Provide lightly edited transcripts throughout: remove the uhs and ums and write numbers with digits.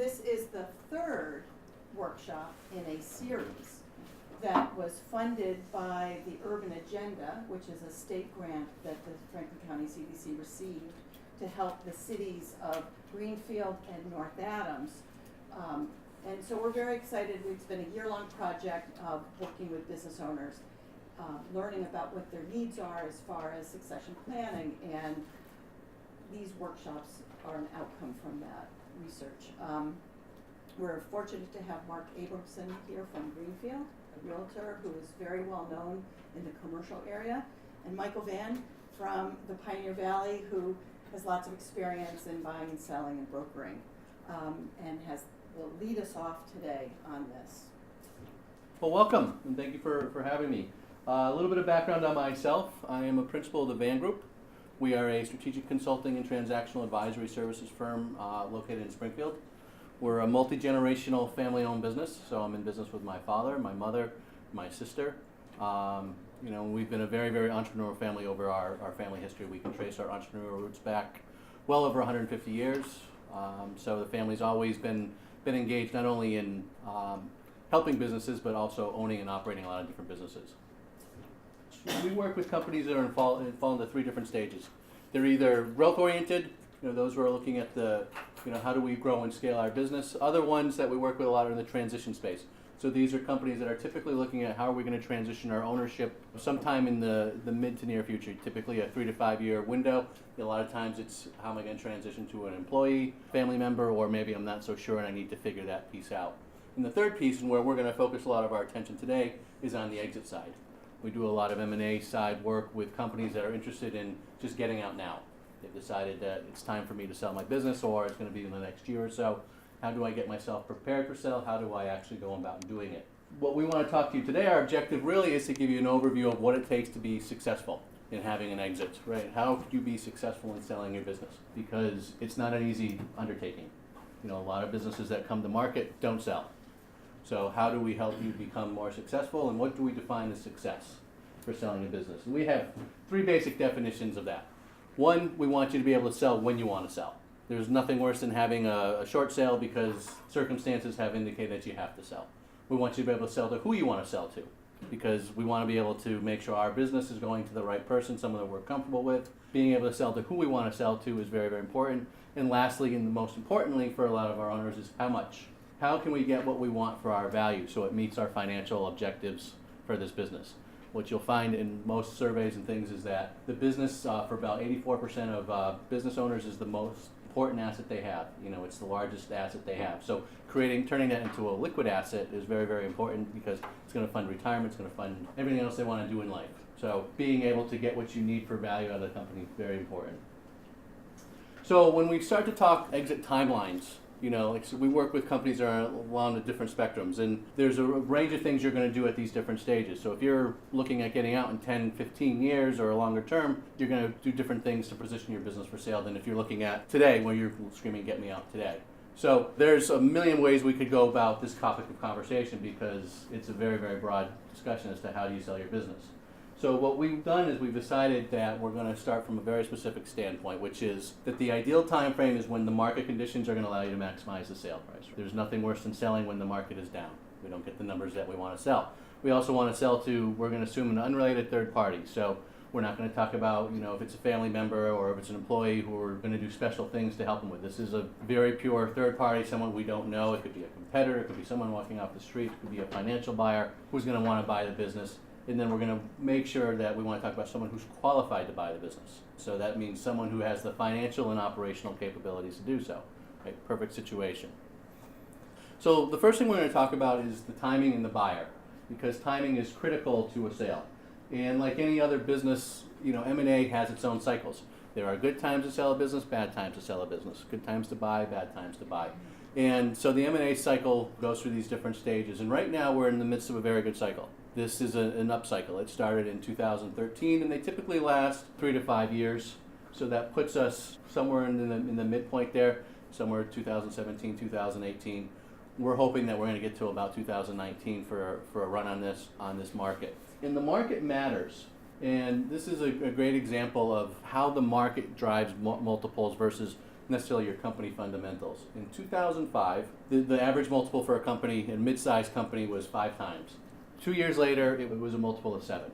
this is the third workshop in a series that was funded by the Urban Agenda, which is a state grant that the Franklin County CDC received to help the cities of Greenfield and North Adams. And so we're very excited. It's been a year-long project of working with business owners, learning about what their needs are as far as succession planning, and these workshops are an outcome from that research. We're fortunate to have Mark Abramson here from Greenfield, a realtor who is very well known in the commercial area, and Michael Vann from the Pioneer Valley, who has lots of experience in buying and selling and brokering, and will lead us off today on this. Well, welcome, and thank you for having me. A little bit of background on myself. I am a principal of the Vann Group. We are a strategic consulting and transactional advisory services firm located in Springfield. We're a multi-generational family-owned business, so I'm in business with my father, my mother, my sister. We've been a very, very entrepreneurial family over our family history. We can trace our entrepreneurial roots back well over 150 years. So the family's always been engaged not only in helping businesses, but also owning and operating a lot of different businesses. We work with companies that fall into three different stages. They're either growth-oriented, those who are looking at how do we grow and scale our business. Other ones that we work with a lot are in the transition space. So these are companies that are typically looking at how are we going to transition our ownership sometime in the mid to near future, typically a 3 to 5 year window. A lot of times it's how am I going to transition to an employee, family member, or maybe I'm not so sure and I need to figure that piece out. And the third piece, and where we're going to focus a lot of our attention today, is on the exit side. We do a lot of M&A side work with companies that are interested in just getting out now. They've decided that it's time for me to sell my business, or it's going to be in the next year or so. How do I get myself prepared for sale? How do I actually go about doing it? What we want to talk to you today, our objective really is to give you an overview of what it takes to be successful in having an exit, right? How could you be successful in selling your business? Because it's not an easy undertaking. A lot of businesses that come to market don't sell. So how do we help you become more successful, and what do we define as success for selling a business? And we have three basic definitions of that. One, we want you to be able to sell when you want to sell. There's nothing worse than having a short sale because circumstances have indicated that you have to sell. We want you to be able to sell to who you want to sell to, because we want to be able to make sure our business is going to the right person, someone that we're comfortable with. Being able to sell to who we want to sell to is very, very important. And lastly, and most importantly for a lot of our owners, is how much. How can we get what we want for our value so it meets our financial objectives for this business? What you'll find in most surveys and things is that the business, for about 84% of business owners, is the most important asset they have. It's the largest asset they have. So turning that into a liquid asset is very, very important, because it's going to fund retirement, it's going to fund everything else they want to do in life. So being able to get what you need for value out of the company is very important. So when we start to talk exit timelines, so we work with companies that are along the different spectrums, and there's a range of things you're going to do at these different stages. So if you're looking at getting out in 10, 15 years or a longer term, you're going to do different things to position your business for sale than if you're looking at today, where you're screaming, get me out today. So there's a million ways we could go about this topic of conversation, because it's a very, very broad discussion as to how do you sell your business. So what we've done is we've decided that we're going to start from a very specific standpoint, which is that the ideal time frame is when the market conditions are going to allow you to maximize the sale price. There's nothing worse than selling when the market is down. We don't get the numbers that we want to sell. We also want to sell to, we're going to assume, an unrelated third party. So we're not going to talk about, if it's a family member or if it's an employee who are going to do special things to help them with. This is a very pure third party, someone we don't know. It could be a competitor, it could be someone walking off the street, it could be a financial buyer who's going to want to buy the business. And then we're going to make sure that we want to talk about someone who's qualified to buy the business. So that means someone who has the financial and operational capabilities to do so. Right? Perfect situation. So the first thing we're going to talk about is the timing and the buyer, because timing is critical to a sale. And like any other business, M&A has its own cycles. There are good times to sell a business, bad times to sell a business. Good times to buy, bad times to buy. And so the M&A cycle goes through these different stages. And right now we're in the midst of a very good cycle. This is an upcycle. It started in 2013, and they typically last 3 to 5 years. So that puts us somewhere in the midpoint there, somewhere 2017, 2018. We're hoping that we're going to get to about 2019 for a run on this market. And the market matters. And this is a great example of how the market drives multiples versus necessarily your company fundamentals. In 2005, the average multiple for a company, a mid-sized company, was 5 times. 2 years later, it was a multiple of 7.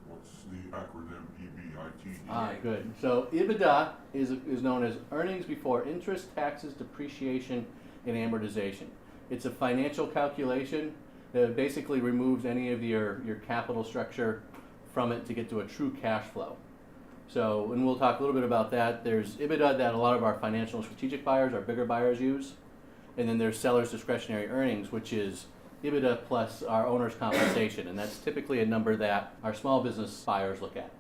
What's the acronym EBITDA? Ah, good. So EBITDA is known as earnings before interest, taxes, depreciation, and amortization. It's a financial calculation that basically removes any of your capital structure from it to get to a true cash flow. So, and we'll talk a little bit about that. There's EBITDA that a lot of our financial and strategic buyers, our bigger buyers, use. And then there's seller's discretionary earnings, which is EBITDA plus our owner's compensation. And that's typically a number that our small business buyers look at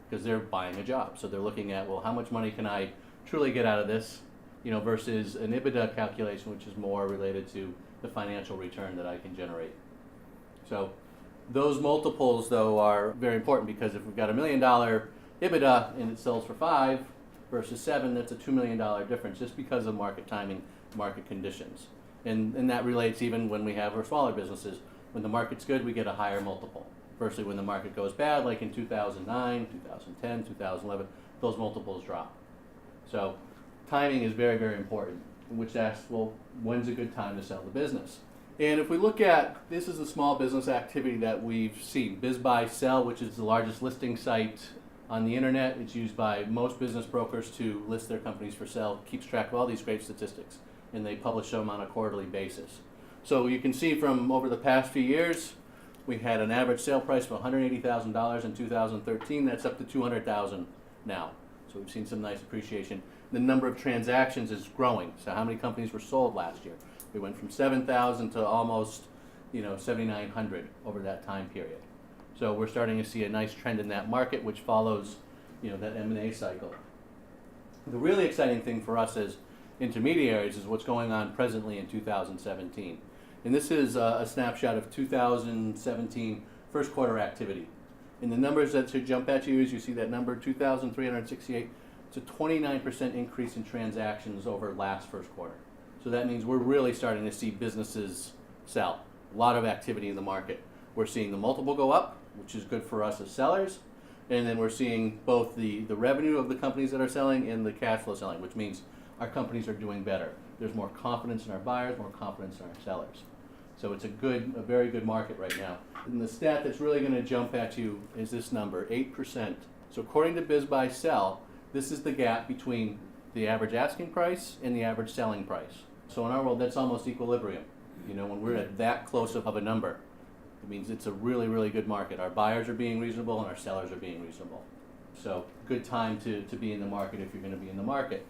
because they're buying a job. So they're looking at, well, how much money can I truly get out of this, versus an EBITDA calculation, which is more related to the financial return that I can generate. So those multiples, though, are very important because if we've got $1 million EBITDA and it sells for 5 versus 7, that's a $2 million difference just because of market timing, market conditions. And that relates even when we have our smaller businesses. When the market's good, we get a higher multiple. Versus when the market goes bad, like in 2009, 2010, 2011, those multiples drop. So timing is very, very important, which asks, well, when's a good time to sell the business? And if we look at, this is the small business activity that we've seen, Biz Buy Sell, which is the largest listing site on the internet. It's used by most business brokers to list their companies for sale, keeps track of all these great statistics, and they publish them on a quarterly basis. So you can see from over the past few years, we had an average sale price of $180,000 in 2013. That's up to $200,000 now. So we've seen some nice appreciation. The number of transactions is growing. So how many companies were sold last year? We went from 7,000 to almost 7,900 over that time period. So we're starting to see a nice trend in that market, which follows that M&A cycle. The really exciting thing for us as intermediaries is what's going on presently in 2017. And this is a snapshot of 2017 first quarter activity. And the numbers that should jump at you is you see that number 2,368. It's a 29% increase in transactions over last first quarter. So that means we're really starting to see businesses sell. A lot of activity in the market. We're seeing the multiple go up, which is good for us as sellers. And then we're seeing both the revenue of the companies that are selling and the cash flow selling, which means our companies are doing better. There's more confidence in our buyers, more confidence in our sellers. So it's a very good market right now. And the stat that's really going to jump at you is this number, 8%. So according to Biz Buy Sell, this is the gap between the average asking price and the average selling price. So in our world, that's almost equilibrium. When we're at that close of a number, it means it's a really, really good market. Our buyers are being reasonable and our sellers are being reasonable. So good time to be in the market if you're going to be in the market.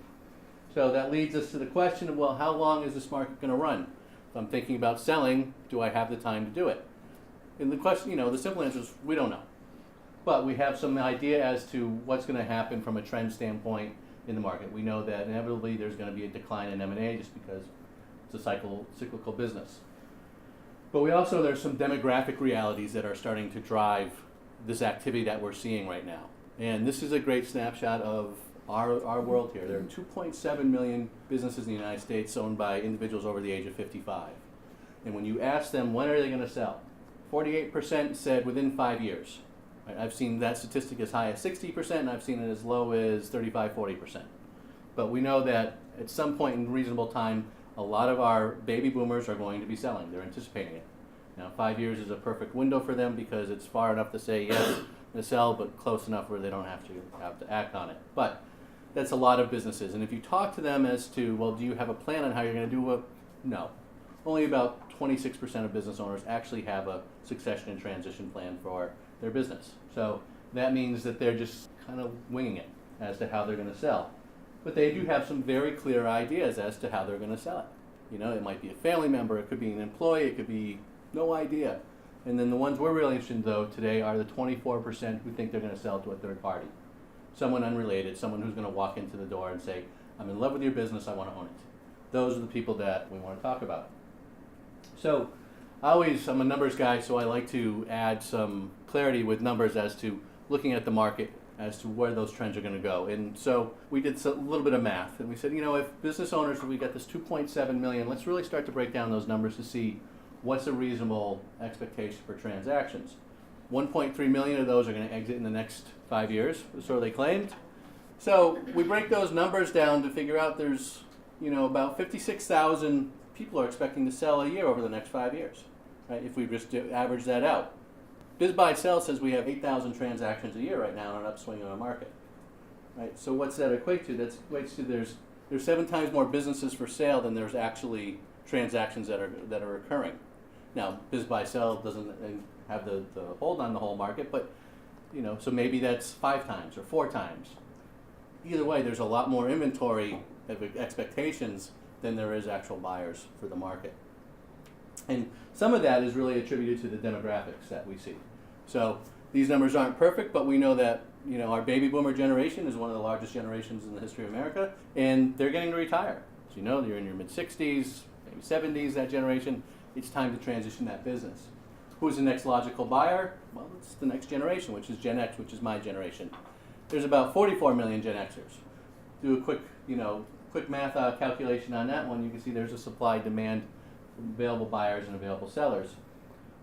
So that leads us to the question of, well, how long is this market going to run? If I'm thinking about selling, do I have the time to do it? And the question, the simple answer is we don't know. But we have some idea as to what's going to happen from a trend standpoint in the market. We know that inevitably there's going to be a decline in M&A just because it's a cyclical business. But there's some demographic realities that are starting to drive this activity that we're seeing right now. And this is a great snapshot of our world here. There are 2.7 million businesses in the United States owned by individuals over the age of 55. And when you ask them, when are they going to sell? 48% said within 5 years. Right? I've seen that statistic as high as 60%, and I've seen it as low as 35-40%. But we know that at some point in reasonable time, a lot of our baby boomers are going to be selling. They're anticipating it. Now, 5 years is a perfect window for them because it's far enough to say yes, to sell, but close enough where they don't have to act on it. But that's a lot of businesses. And if you talk to them as to, well, do you have a plan on how you're going to do it? No. Only about 26% of business owners actually have a succession and transition plan for their business. So that means that they're just kind of winging it as to how they're going to sell. But they do have some very clear ideas as to how they're going to sell it. It might be a family member, it could be an employee, it could be no idea. And then the ones we're really interested in, though, today are the 24% who think they're going to sell to a third party. Someone unrelated, someone who's going to walk into the door and say, I'm in love with your business, I want to own it. Those are the people that we want to talk about. So I'm a numbers guy, so I like to add some clarity with numbers as to looking at the market as to where those trends are going to go. And so we did a little bit of math, and we said, if business owners, we got this 2.7 million, let's really start to break down those numbers to see what's a reasonable expectation for transactions. 1.3 million of those are going to exit in the next 5 years, so they claimed. So we break those numbers down to figure out there's, about 56,000 people are expecting to sell a year over the next 5 years, right? If we just average that out. Biz Buy Sell says we have 8,000 transactions a year right now in an upswing in our market, right? So what's that equate to? That equates to there's 7 times more businesses for sale than there's actually transactions that are occurring. Now, Biz Buy Sell doesn't have the hold on the whole market, but so maybe that's 5 times or 4 times. Either way, there's a lot more inventory of expectations than there is actual buyers for the market. And some of that is really attributed to the demographics that we see. So these numbers aren't perfect, but we know that our baby boomer generation is one of the largest generations in the history of America, and they're getting to retire. So you're in your mid-60s, maybe 70s, that generation. It's time to transition that business. Who's the next logical buyer? Well, it's the next generation, which is Gen X, which is my generation. There's about 44 million Gen Xers. Do a quick math calculation on that one. You can see there's a supply-demand available buyers and available sellers.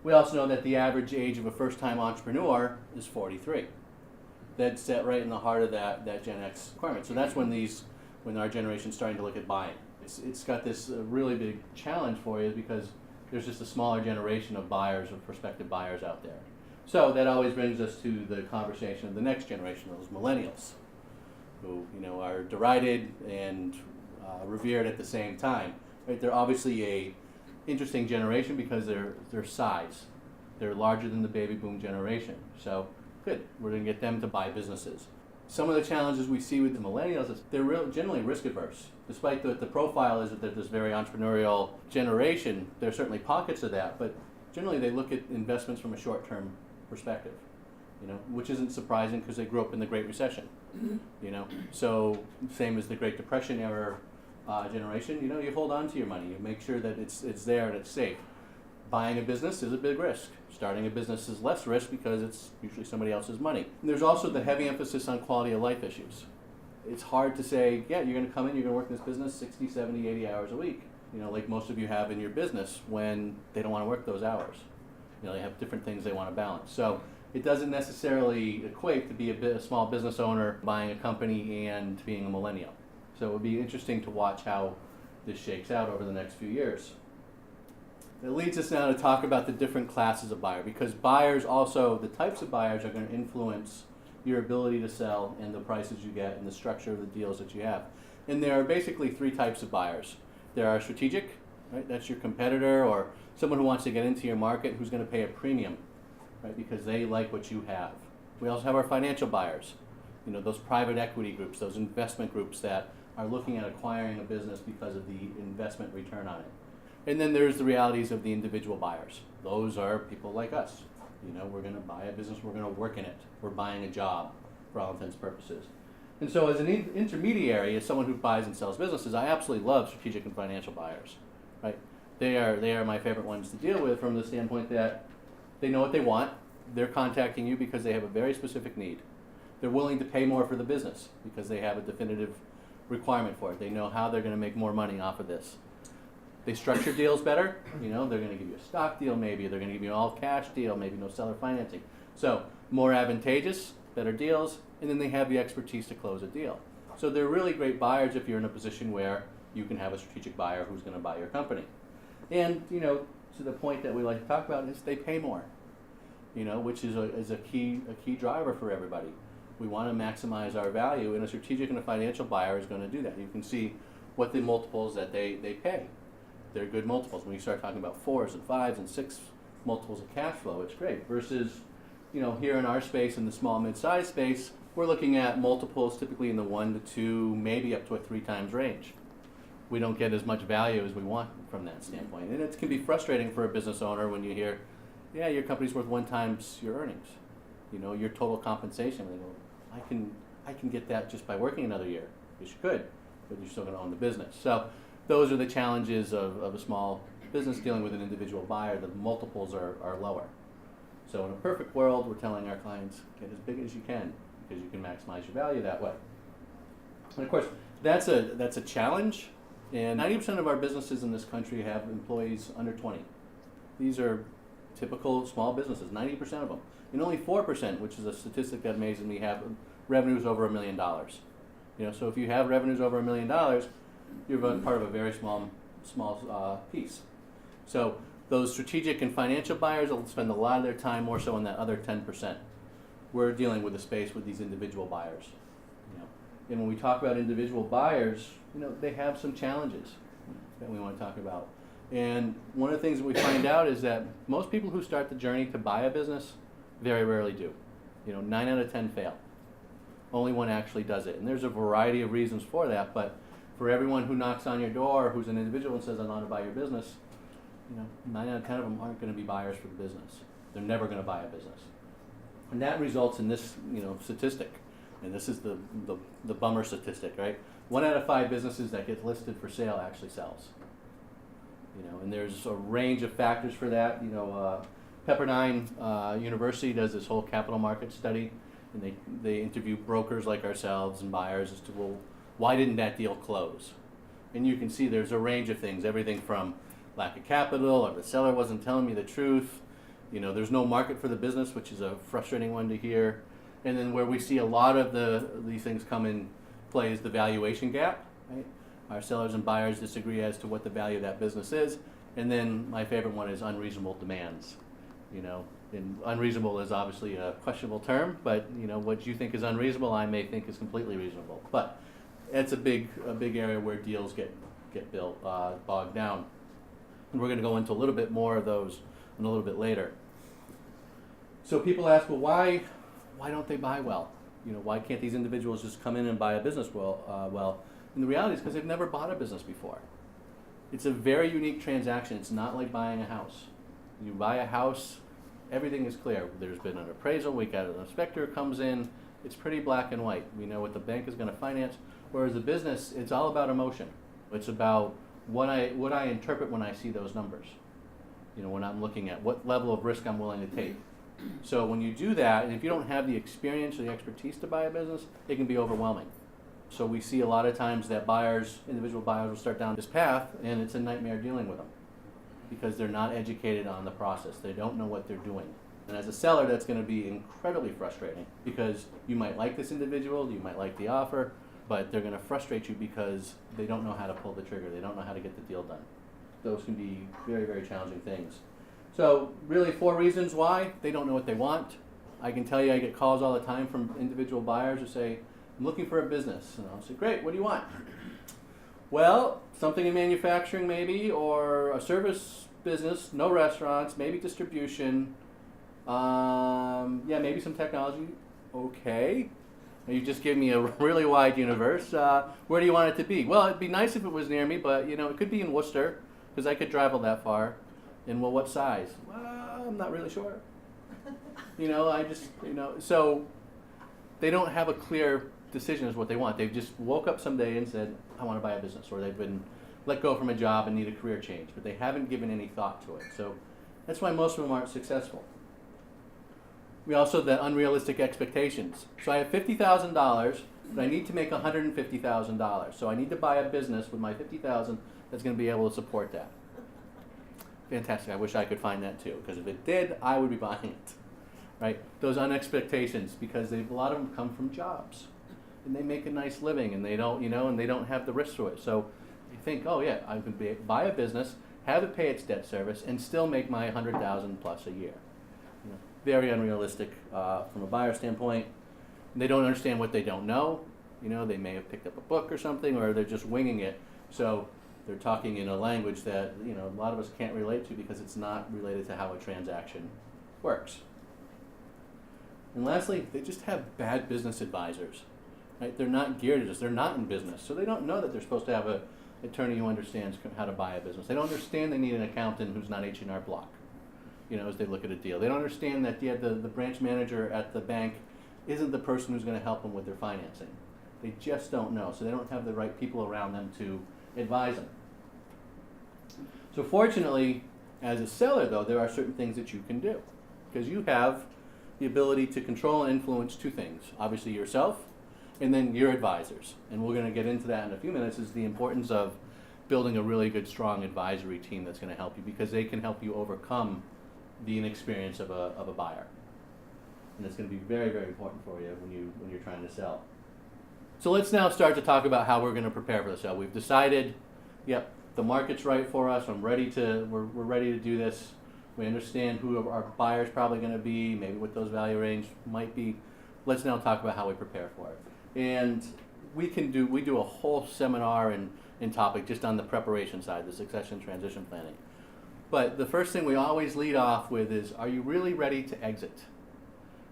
We also know that the average age of a first-time entrepreneur is 43. That's set right in the heart of that Gen X requirement. So that's when our generation's starting to look at buying. It's got this really big challenge for you because there's just a smaller generation of buyers or prospective buyers out there. So that always brings us to the conversation of the next generation, those millennials, who are derided and revered at the same time. Right? They're obviously a interesting generation because their size. They're larger than the baby boom generation. So good, we're going to get them to buy businesses. Some of the challenges we see with the millennials is they're generally risk averse. Despite the profile is that they're this very entrepreneurial generation, there are certainly pockets of that, but generally they look at investments from a short-term perspective, which isn't surprising because they grew up in the Great Recession, So same as the Great Depression era generation, you hold on to your money, you make sure that it's there and it's safe. Buying a business is a big risk. Starting a business is less risk because it's usually somebody else's money. And there's also the heavy emphasis on quality of life issues. It's hard to say, yeah, you're going to come in, you're going to work in this business 60, 70, 80 hours a week, like most of you have in your business when they don't want to work those hours. They have different things they want to balance. So it doesn't necessarily equate to be a small business owner buying a company and being a millennial. So it would be interesting to watch how this shakes out over the next few years. It leads us now to talk about the different classes of buyer, because buyers also, the types of buyers are going to influence your ability to sell and the prices you get and the structure of the deals that you have. And there are basically 3 types of buyers. There are strategic, right? That's your competitor or someone who wants to get into your market who's going to pay a premium, right? Because they like what you have. We also have our financial buyers, those private equity groups, those investment groups that are looking at acquiring a business because of the investment return on it. And then there's the realities of the individual buyers. Those are people like us. We're going to buy a business, we're going to work in it. We're buying a job for all intents and purposes. And so as an intermediary, as someone who buys and sells businesses, I absolutely love strategic and financial buyers. Right? They are my favorite ones to deal with from the standpoint that they know what they want. They're contacting you because they have a very specific need. They're willing to pay more for the business because they have a definitive requirement for it. They know how they're going to make more money off of this. They structure deals better. They're going to give you a stock deal maybe. They're going to give you an all-cash deal, maybe no seller financing. So more advantageous, better deals, and then they have the expertise to close a deal. So they're really great buyers if you're in a position where you can have a strategic buyer who's going to buy your company. And, to the point that we like to talk about is they pay more, which is a key driver for everybody. We want to maximize our value, and a strategic and a financial buyer is going to do that. You can see what the multiples that they pay. They're good multiples. When you start talking about 4s and 5s and 6 multiples of cash flow, it's great. Versus, here in our space, in the small mid-size space, we're looking at multiples typically in the 1 to 2, maybe up to a 3 times range. We don't get as much value as we want from that standpoint. And it can be frustrating for a business owner when you hear, yeah, your company's worth 1 times your earnings. Your total compensation. They go, I can get that just by working another year. Yes, you could, but you're still going to own the business. So those are the challenges of a small business dealing with an individual buyer. The multiples are lower. So in a perfect world, we're telling our clients, get as big as you can because you can maximize your value that way. And of course, that's a challenge. And 90% of our businesses in this country have employees under 20. These are typical small businesses, 90% of them. And only 4%, which is a statistic that amazes me, have revenues over $1 million. So if you have revenues over $1 million, you're part of a very small piece. So those strategic and financial buyers will spend a lot of their time more so on that other 10%. We're dealing with a space with these individual buyers. And when we talk about individual buyers, they have some challenges that we want to talk about. And one of the things that we find out is that most people who start the journey to buy a business very rarely do. 9 out of 10 fail. Only one actually does it. And there's a variety of reasons for that, but for everyone who knocks on your door, who's an individual and says, I want to buy your business, 9 out of 10 of them aren't going to be buyers for the business. They're never going to buy a business. And that results in this, statistic. And this is the bummer statistic, right? 1 out of 5 businesses that get listed for sale actually sells. And there's a range of factors for that. Pepperdine University does this whole capital market study, and they interview brokers like ourselves and buyers as to, well, why didn't that deal close? And you can see there's a range of things, everything from lack of capital, or the seller wasn't telling me the truth, there's no market for the business, which is a frustrating one to hear. And then where we see a lot of these things come in play is the valuation gap, right? Our sellers and buyers disagree as to what the value of that business is. And then my favorite one is unreasonable demands. And unreasonable is obviously a questionable term, but what you think is unreasonable, I may think is completely reasonable. But it's a big area where deals get bogged down. And we're going to go into a little bit more of those a little bit later. So people ask, well, why don't they buy well? Why can't these individuals just come in and buy a business well? And the reality is because they've never bought a business before. It's a very unique transaction. It's not like buying a house. You buy a house, everything is clear. There's been an appraisal, we got an inspector comes in, it's pretty black and white. We know what the bank is going to finance. Whereas a business, it's all about emotion. It's about what I interpret when I see those numbers. When I'm looking at what level of risk I'm willing to take. So when you do that, and if you don't have the experience or the expertise to buy a business, it can be overwhelming. So we see a lot of times that individual buyers will start down this path, and it's a nightmare dealing with them because they're not educated on the process. They don't know what they're doing. And as a seller, that's going to be incredibly frustrating because you might like this individual, you might like the offer, but they're going to frustrate you because they don't know how to pull the trigger. They don't know how to get the deal done. Those can be very, very challenging things. So really 4 reasons why they don't know what they want. I can tell you I get calls all the time from individual buyers who say, I'm looking for a business. And I'll say, great, what do you want? Well, something in manufacturing maybe, or a service business, no restaurants, maybe distribution, maybe some technology. Okay. You just give me a really wide universe. Where do you want it to be? Well, it'd be nice if it was near me, but it could be in Worcester because I could travel that far. And well, what size? Well, I'm not really sure. So they don't have a clear decision as what they want. They've just woke up someday and said, I want to buy a business, or they've been let go from a job and need a career change, but they haven't given any thought to it. So that's why most of them aren't successful. We also have the unrealistic expectations. So I have $50,000, but I need to make $150,000. So I need to buy a business with my $50,000 that's going to be able to support that. Fantastic. I wish I could find that too, because if it did, I would be buying it. Right? Those unexpectations, because a lot of them come from jobs, and they make a nice living, and they don't, and they don't have the risk to it. So you think, oh yeah, I could buy a business, have it pay its debt service, and still make my $100,000 plus a year. Very unrealistic from a buyer standpoint. And they don't understand what they don't know. They may have picked up a book or something, or they're just winging it. So they're talking in a language that a lot of us can't relate to because it's not related to how a transaction works. And lastly, they just have bad business advisors. Right? They're not geared to this. They're not in business, so they don't know that they're supposed to have an attorney who understands how to buy a business. They don't understand they need an accountant who's not H&R Block. As they look at a deal. They don't understand that the branch manager at the bank isn't the person who's going to help them with their financing. They just don't know, so they don't have the right people around them to advise them. So fortunately, as a seller though, there are certain things that you can do, because you have the ability to control and influence 2 things. Obviously yourself, and then your advisors. And we're going to get into that in a few minutes, is the importance of building a really good, strong advisory team that's going to help you, because they can help you overcome the inexperience of a buyer. And it's going to be very, very important for you when you're trying to sell. So let's now start to talk about how we're going to prepare for the sale. We've decided, yep, the market's right for us. We're ready to do this. We understand who our buyer's probably going to be, maybe what those value range might be. Let's now talk about how we prepare for it. And we do a whole seminar and topic just on the preparation side, the succession transition planning. But the first thing we always lead off with is, are you really ready to exit?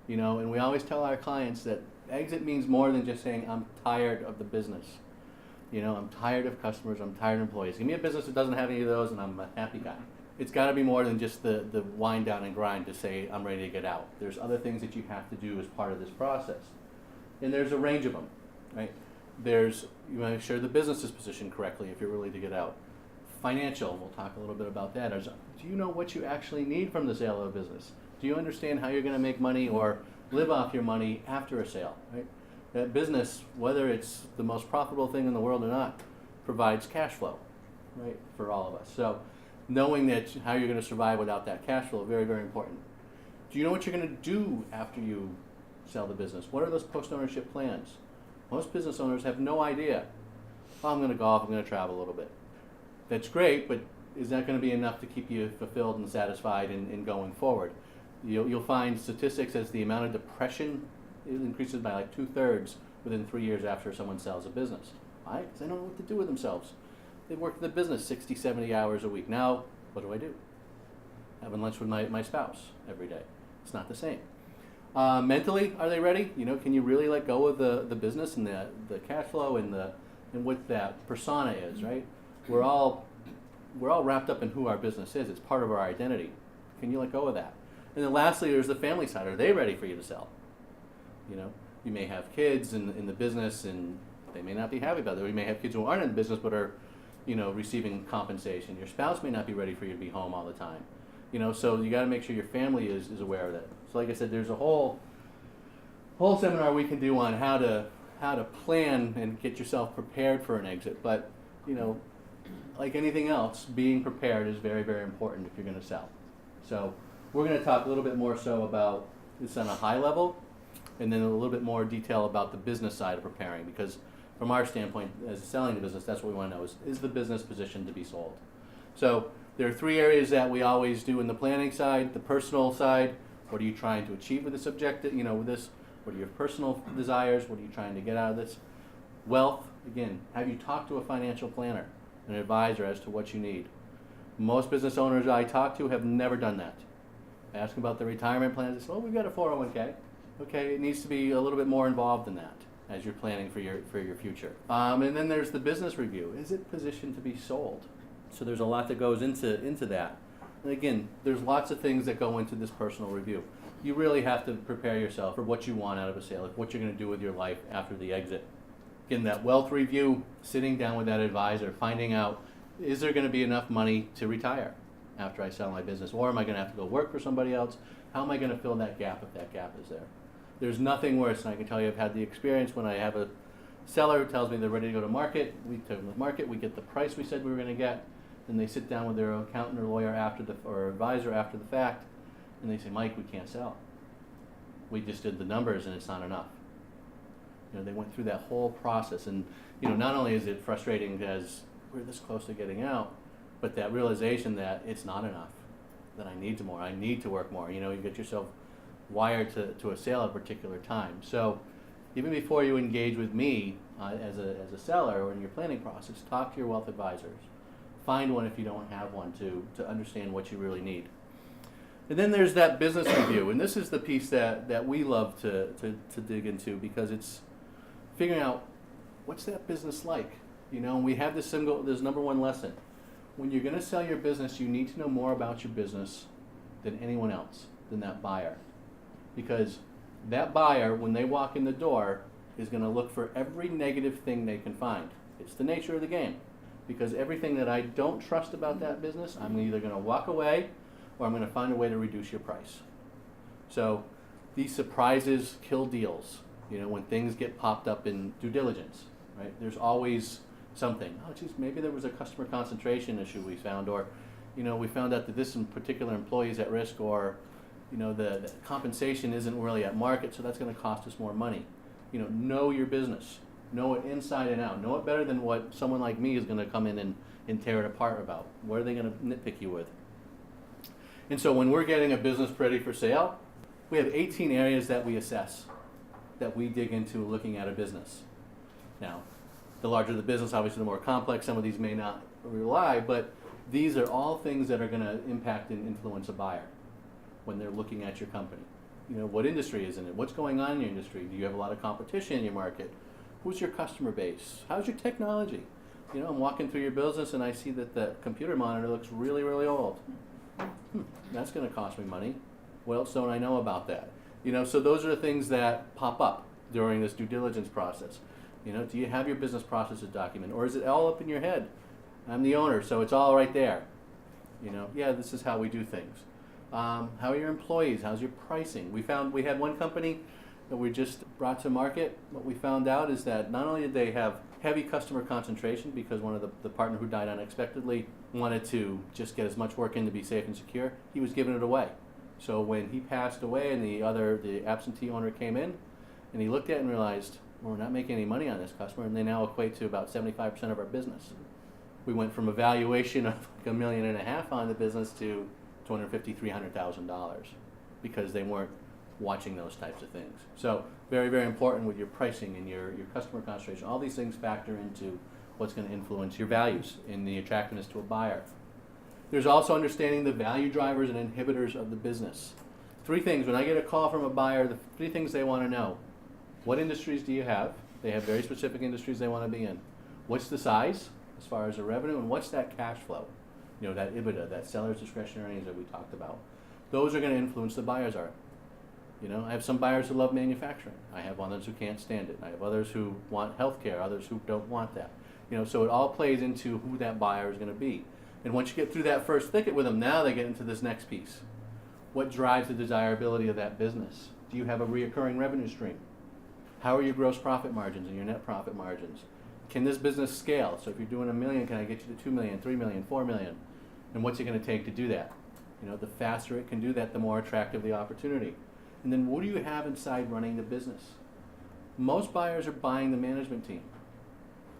And we always tell our clients that exit means more than just saying, I'm tired of the business. I'm tired of customers, I'm tired of employees. Give me a business that doesn't have any of those and I'm a happy guy. It's got to be more than just the wind down and grind to say, I'm ready to get out. There's other things that you have to do as part of this process. And there's a range of them, right? You want to make sure the business is positioned correctly if you're ready to get out. Financial, we'll talk a little bit about that. Do you know what you actually need from the sale of a business? Do you understand how you're going to make money or live off your money after a sale, right? That business, whether it's the most profitable thing in the world or not, provides cash flow, right, for all of us. So knowing that how you're going to survive without that cash flow is very, very important. Do you know what you're going to do after you sell the business? What are those post-ownership plans? Most business owners have no idea. Oh, I'm going to golf, I'm going to travel a little bit. That's great, but is that going to be enough to keep you fulfilled and satisfied in going forward? You'll find statistics as the amount of depression increases by like 2/3 within 3 years after someone sells a business. Why? Because they don't know what to do with themselves. They work in the business 60, 70 hours a week. Now, what do? Having lunch with my spouse every day. It's not the same. Mentally, are they ready? Can you really let go of the business and the cash flow and what that persona is, right? We're all wrapped up in who our business is. It's part of our identity. Can you let go of that? And then lastly, there's the family side. Are they ready for you to sell? You may have kids in the business and they may not be happy about it. Or you may have kids who aren't in the business but are, receiving compensation. Your spouse may not be ready for you to be home all the time. So you got to make sure your family is aware of that. So like I said, there's a whole seminar we can do on how to plan and get yourself prepared for an exit. But, like anything else, being prepared is very, very important if you're going to sell. So we're going to talk a little bit more so about this on a high level, and then a little bit more detail about the business side of preparing, because from our standpoint, as selling the business, that's what we want to know is the business positioned to be sold? So there are 3 areas that we always do in the planning side. The personal side, what are you trying to achieve with this objective, with this? What are your personal desires? What are you trying to get out of this? Wealth, again, have you talked to a financial planner, an advisor as to what you need? Most business owners I talk to have never done that. I ask them about their retirement plans. They say, well, we've got a 401k. Okay, it needs to be a little bit more involved than that as you're planning for your future. And then there's the business review. Is it positioned to be sold? So there's a lot that goes into that. And again, there's lots of things that go into this personal review. You really have to prepare yourself for what you want out of a sale, like what you're going to do with your life after the exit. Again, that wealth review, sitting down with that advisor, finding out, is there going to be enough money to retire after I sell my business? Or am I going to have to go work for somebody else? How am I going to fill that gap if that gap is there? There's nothing worse, and I can tell you I've had the experience when I have a seller who tells me they're ready to go to market. We take them to market, we get the price we said we were going to get, and they sit down with their accountant or lawyer or advisor after the fact, and they say, Mike, we can't sell. We just did the numbers and it's not enough. They went through that whole process, and not only is it frustrating as we're this close to getting out, but that realization that it's not enough, that I need more, I need to work more. You get yourself wired to a sale at a particular time. So even before you engage with me as a seller or in your planning process, talk to your wealth advisors. Find one if you don't have one to understand what you really need. And then there's that business review, and this is the piece that we love to dig into, because it's figuring out what's that business like. And we have this number one lesson. When you're going to sell your business, you need to know more about your business than anyone else, than that buyer. Because that buyer, when they walk in the door, is going to look for every negative thing they can find. It's the nature of the game. Because everything that I don't trust about that business, I'm either going to walk away or I'm going to find a way to reduce your price. So these surprises kill deals. When things get popped up in due diligence, right? There's always something. Oh, geez, maybe there was a customer concentration issue we found, or, we found out that this particular employee is at risk, or, the compensation isn't really at market, so that's going to cost us more money. Know your business. Know it inside and out. Know it better than what someone like me is going to come in and tear it apart about. What are they going to nitpick you with? And so when we're getting a business ready for sale, we have 18 areas that we assess, that we dig into looking at a business. Now, the larger the business, obviously the more complex, some of these may not rely, but these are all things that are going to impact and influence a buyer when they're looking at your company. You know, what industry is in it? What's going on in your industry? Do you have a lot of competition in your market? Who's your customer base? How's your technology? You know, I'm walking through your business and I see that the computer monitor looks really, really old. That's going to cost me money. What else don't I know about that? You know, so those are the things that pop up during this due diligence process. You know, do you have your business processes documented, or is it all up in your head? I'm the owner, so it's all right there. You know, yeah, this is how we do things. How are your employees? How's your pricing? We had one company that we just brought to market. What we found out is that not only did they have heavy customer concentration because one of the partner who died unexpectedly wanted to just get as much work in to be safe and secure, he was giving it away. So when he passed away and the absentee owner came in and he looked at it and realized, well, we're not making any money on this customer, and they now equate to about 75% of our business. We went from a valuation of like $1.5 million on the business to $250,000, $300,000 because they weren't watching those types of things. So very, very important with your pricing and your customer concentration. All these things factor into what's going to influence your values and the attractiveness to a buyer. There's also understanding the value drivers and inhibitors of the business. 3 things. When I get a call from a buyer, the 3 things they want to know. What industries do you have? They have very specific industries they want to be in. What's the size as far as the revenue, and what's that cash flow? You know, that EBITDA, that seller's discretionary earnings that we talked about. Those are going to influence the buyer's art. You know, I have some buyers who love manufacturing. I have others who can't stand it. I have others who want healthcare, others who don't want that. You know, so it all plays into who that buyer is going to be. And once you get through that first thicket with them, now they get into this next piece. What drives the desirability of that business? Do you have a reoccurring revenue stream? How are your gross profit margins and your net profit margins? Can this business scale? So if you're doing $1 million, can I get you to 2 million, 3 million, 4 million? And what's it going to take to do that? You know, the faster it can do that, the more attractive the opportunity. And then what do you have inside running the business? Most buyers are buying the management team.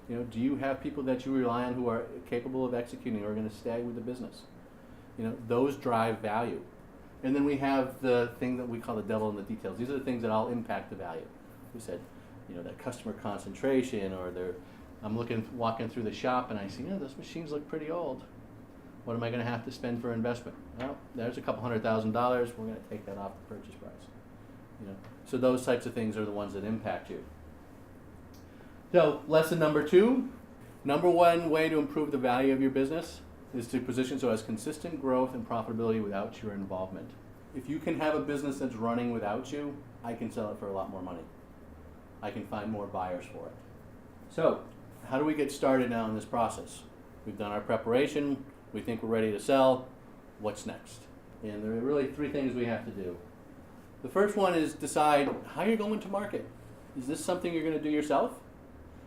You know, do you have people that you rely on who are capable of executing or are going to stay with the business? You know, those drive value. And then we have the thing that we call the devil in the details. These are the things that all impact the value. We said, you know, that customer concentration, or I'm walking through the shop and I see, those machines look pretty old. What am I going to have to spend for investment? Well, there's a couple $100,000. We're going to take that off the purchase price. You know, so those types of things are the ones that impact you. So lesson number 2, number 1 way to improve the value of your business is to position so as consistent growth and profitability without your involvement. If you can have a business that's running without you, I can sell it for a lot more money. I can find more buyers for it. So how do we get started now in this process? We've done our preparation. We think we're ready to sell. What's next? And there are really 3 things we have to do. The first one is decide how you're going to market. Is this something you're going to do yourself?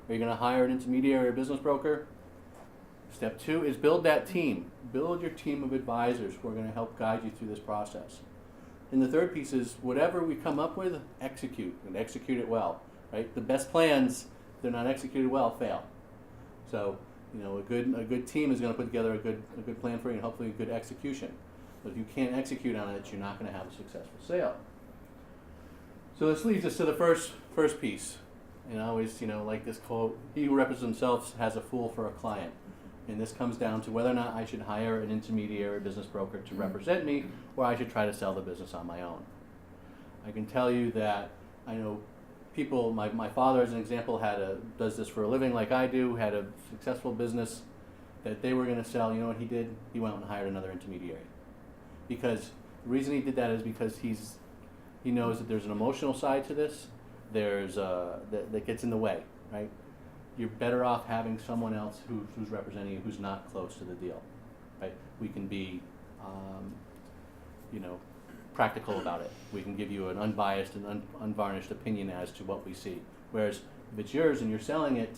Are you going to hire an intermediary or business broker? Step 2 is build that team. Build your team of advisors who are going to help guide you through this process. And the third piece is whatever we come up with, execute, and execute it well. Right? The best plans, if they're not executed well, fail. So, you know, a good team is going to put together a good plan for you and hopefully a good execution. But if you can't execute on it, you're not going to have a successful sale. So this leads us to the first piece. And I always, like this quote, he who represents himself has a fool for a client. And this comes down to whether or not I should hire an intermediary business broker to represent me, or I should try to sell the business on my own. I can tell you that I know people, my father as an example does this for a living like I do, had a successful business that they were going to sell. You know what he did? He went out and hired another intermediary. Because the reason he did that is because he knows that there's an emotional side to this. There's that gets in the way, right? You're better off having someone else who's representing you, who's not close to the deal, right? We can be, practical about it. We can give you an unbiased and unvarnished opinion as to what we see. Whereas if it's yours and you're selling it,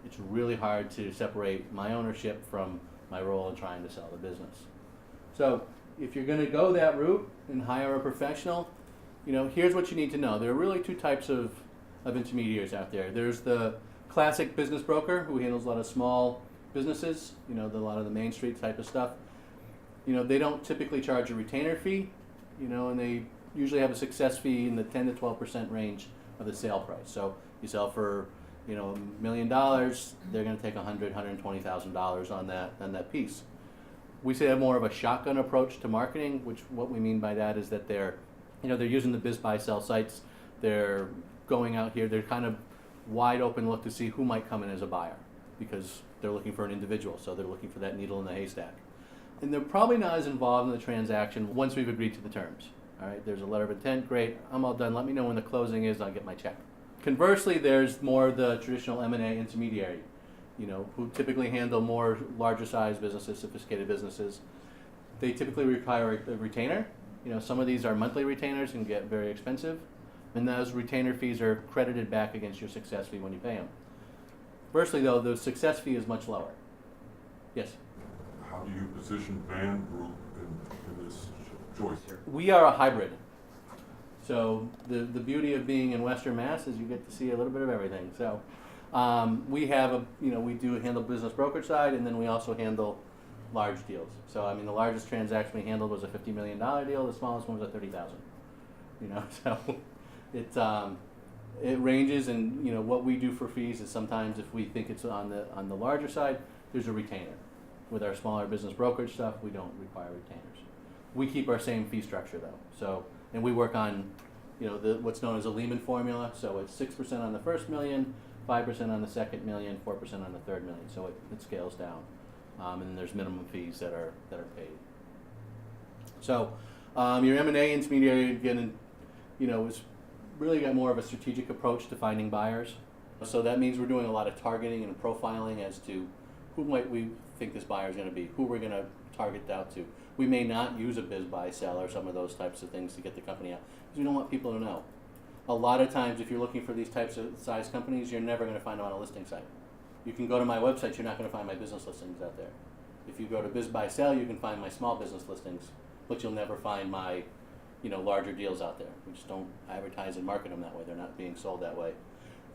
it's really hard to separate my ownership from my role in trying to sell the business. So if you're going to go that route and hire a professional, here's what you need to know. There are really 2 types of intermediaries out there. There's the classic business broker who handles a lot of small businesses, a lot of the Main Street type of stuff. They don't typically charge a retainer fee, and they usually have a success fee in the 10 to 12% range of the sale price. So you sell for, $1 million, they're going to take $120,000 on that piece. We say have more of a shotgun approach to marketing, which what we mean by that is that they're using the biz buy sell sites. They're going out here. They're kind of wide open look to see who might come in as a buyer because they're looking for an individual. So they're looking for that needle in the haystack. And they're probably not as involved in the transaction once we've agreed to the terms. All right, there's a letter of intent. Great, I'm all done. Let me know when the closing is. I'll get my check. Conversely, there's more of the traditional M&A intermediary, who typically handle more larger size businesses, sophisticated businesses. They typically require a retainer. Some of these are monthly retainers and get very expensive. And those retainer fees are credited back against your success fee when you pay them. Conversely, though, the success fee is much lower. Yes? How do you position Vann Group in this choice here? We are a hybrid. So the beauty of being in Western Mass is you get to see a little bit of everything. So we have we do handle business brokerage side, and then we also handle large deals. So the largest transaction we handled was a $50 million deal. The smallest one was a $30,000. So it ranges, and what we do for fees is sometimes if we think it's on the larger side, there's a retainer. With our smaller business brokerage stuff, we don't require retainers. We keep our same fee structure though. So, and we work on, what's known as a Lehman formula. So it's 6% on the first million, 5% on the second million, 4% on the third million. So it scales down, and then there's minimum fees that are paid. So your M&A intermediary again, is really got more of a strategic approach to finding buyers. So that means we're doing a lot of targeting and profiling as to who might we think this buyer is going to be, who we're going to target out to. We may not use a biz buy sell or some of those types of things to get the company out because we don't want people to know. A lot of times if you're looking for these types of size companies, you're never going to find them on a listing site. You can go to my website, you're not going to find my business listings out there. If you go to biz buy sell, you can find my small business listings, but you'll never find my larger deals out there. We just don't advertise and market them that way. They're not being sold that way.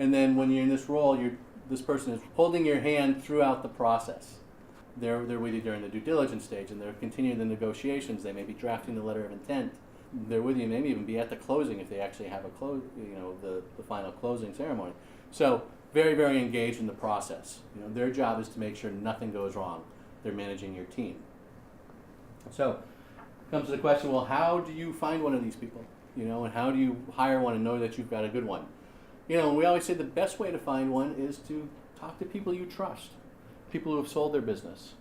And then when you're in this role, this person is holding your hand throughout the process. They're with you during the due diligence stage, and they're continuing the negotiations. They may be drafting the letter of intent. They're with you, maybe even be at the closing if they actually have the final closing ceremony. So very, very engaged in the process. Their job is to make sure nothing goes wrong. They're managing your team. So comes to the question, well, how do you find one of these people? And how do you hire one and know that you've got a good one? And we always say the best way to find one is to talk to people you trust, people who have sold their business,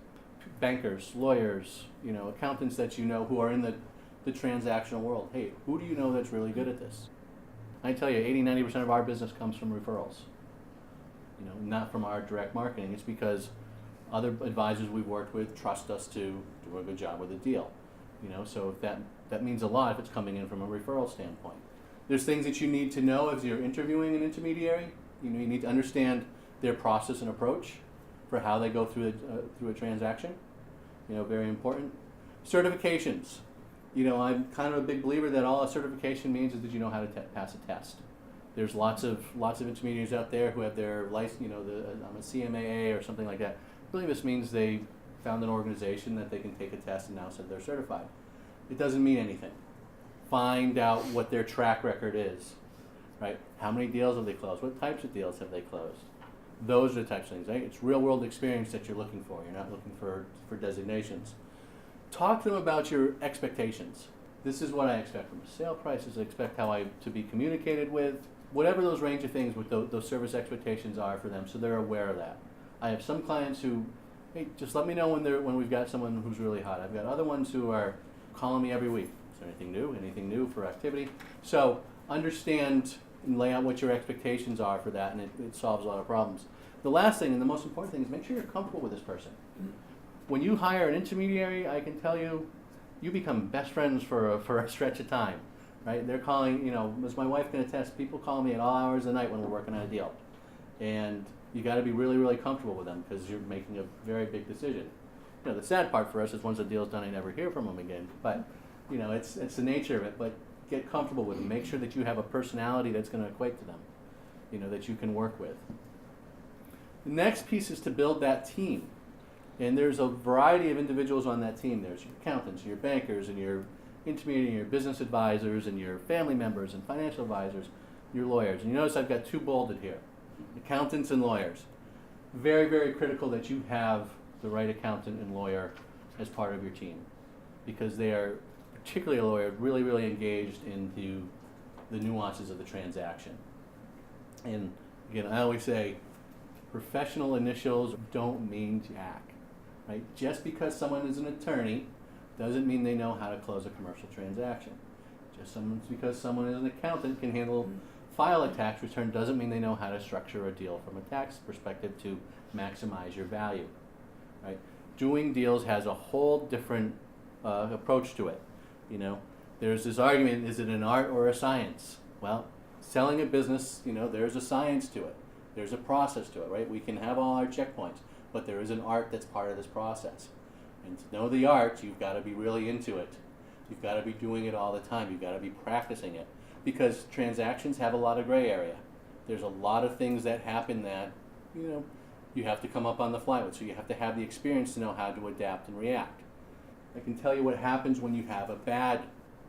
bankers, lawyers, accountants that who are in the transactional world. Hey, who do you know that's really good at this? I tell you, 80-90% of our business comes from referrals, not from our direct marketing. It's because other advisors we've worked with trust us to do a good job with a deal. So if that means a lot if it's coming in from a referral standpoint. There's things that you need to know as you're interviewing an intermediary. You need to understand their process and approach for how they go through a transaction. Very important. Certifications. I'm kind of a big believer that all a certification means is that you know how to pass a test. There's lots of intermediaries out there who have their license, I'm a CMAA or something like that. Really, this means they found an organization that they can take a test and now said they're certified. It doesn't mean anything. Find out what their track record is, right? How many deals have they closed? What types of deals have they closed? Those are the types of things, right? It's real world experience that you're looking for. You're not looking for designations. Talk to them about your expectations. This is what I expect from a sale prices. I expect how to be communicated with. Whatever those range of things, what those service expectations are for them, so they're aware of that. I have some clients who, hey, just let me know when we've got someone who's really hot. I've got other ones who are calling me every week. Is there anything new for activity? So understand and lay out what your expectations are for that, and it solves a lot of problems. The last thing, and the most important thing, is make sure you're comfortable with this person. When you hire an intermediary, I can tell you, you become best friends for a stretch of time, right? They're calling, as my wife can attest, people call me at all hours of the night when we're working on a deal. And you got to be really, really comfortable with them because you're making a very big decision. The sad part for us is once the deal's done, I never hear from them again. But, it's the nature of it. But get comfortable with them. Make sure that you have a personality that's going to equate to them, that you can work with. The next piece is to build that team. And there's a variety of individuals on that team. There's your accountants, your bankers, and your intermediary, and your business advisors, and your family members, and financial advisors, your lawyers. And you notice I've got two bolded here, accountants and lawyers. Very, very critical that you have the right accountant and lawyer as part of your team, because they are, particularly a lawyer, really, really engaged into the nuances of the transaction. And again, I always say, professional initials don't mean jack, right? Just because someone is an attorney doesn't mean they know how to close a commercial transaction. Because someone is an accountant can file a tax return doesn't mean they know how to structure a deal from a tax perspective to maximize your value, right? Doing deals has a whole different approach to it. You know, there's this argument, is it an art or a science? Well, selling a business, you know, there's a science to it. There's a process to it, right? We can have all our checkpoints, but there is an art that's part of this process. And to know the art, you've got to be really into it. You've got to be doing it all the time. You've got to be practicing it, because transactions have a lot of gray area. There's a lot of things that happen that, you know, you have to come up on the fly with, so you have to have the experience to know how to adapt and react. I can tell you what happens when you have a bad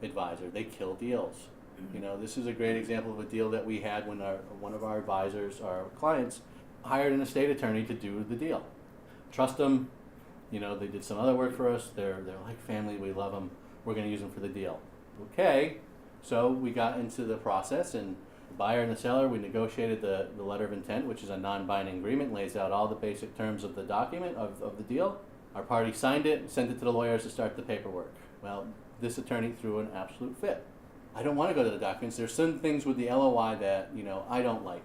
advisor. They kill deals. You know, this is a great example of a deal that we had when one of our advisors, our clients, hired an estate attorney to do the deal. Trust them. You know, they did some other work for us. They're like family. We love them. We're going to use them for the deal. Okay, so we got into the process, and the buyer and the seller, we negotiated the letter of intent, which is a non-binding agreement, lays out all the basic terms of the document, of the deal. Our party signed it, sent it to the lawyers to start the paperwork. Well, this attorney threw an absolute fit. I don't want to go to the documents. There's some things with the LOI that, you know, I don't like.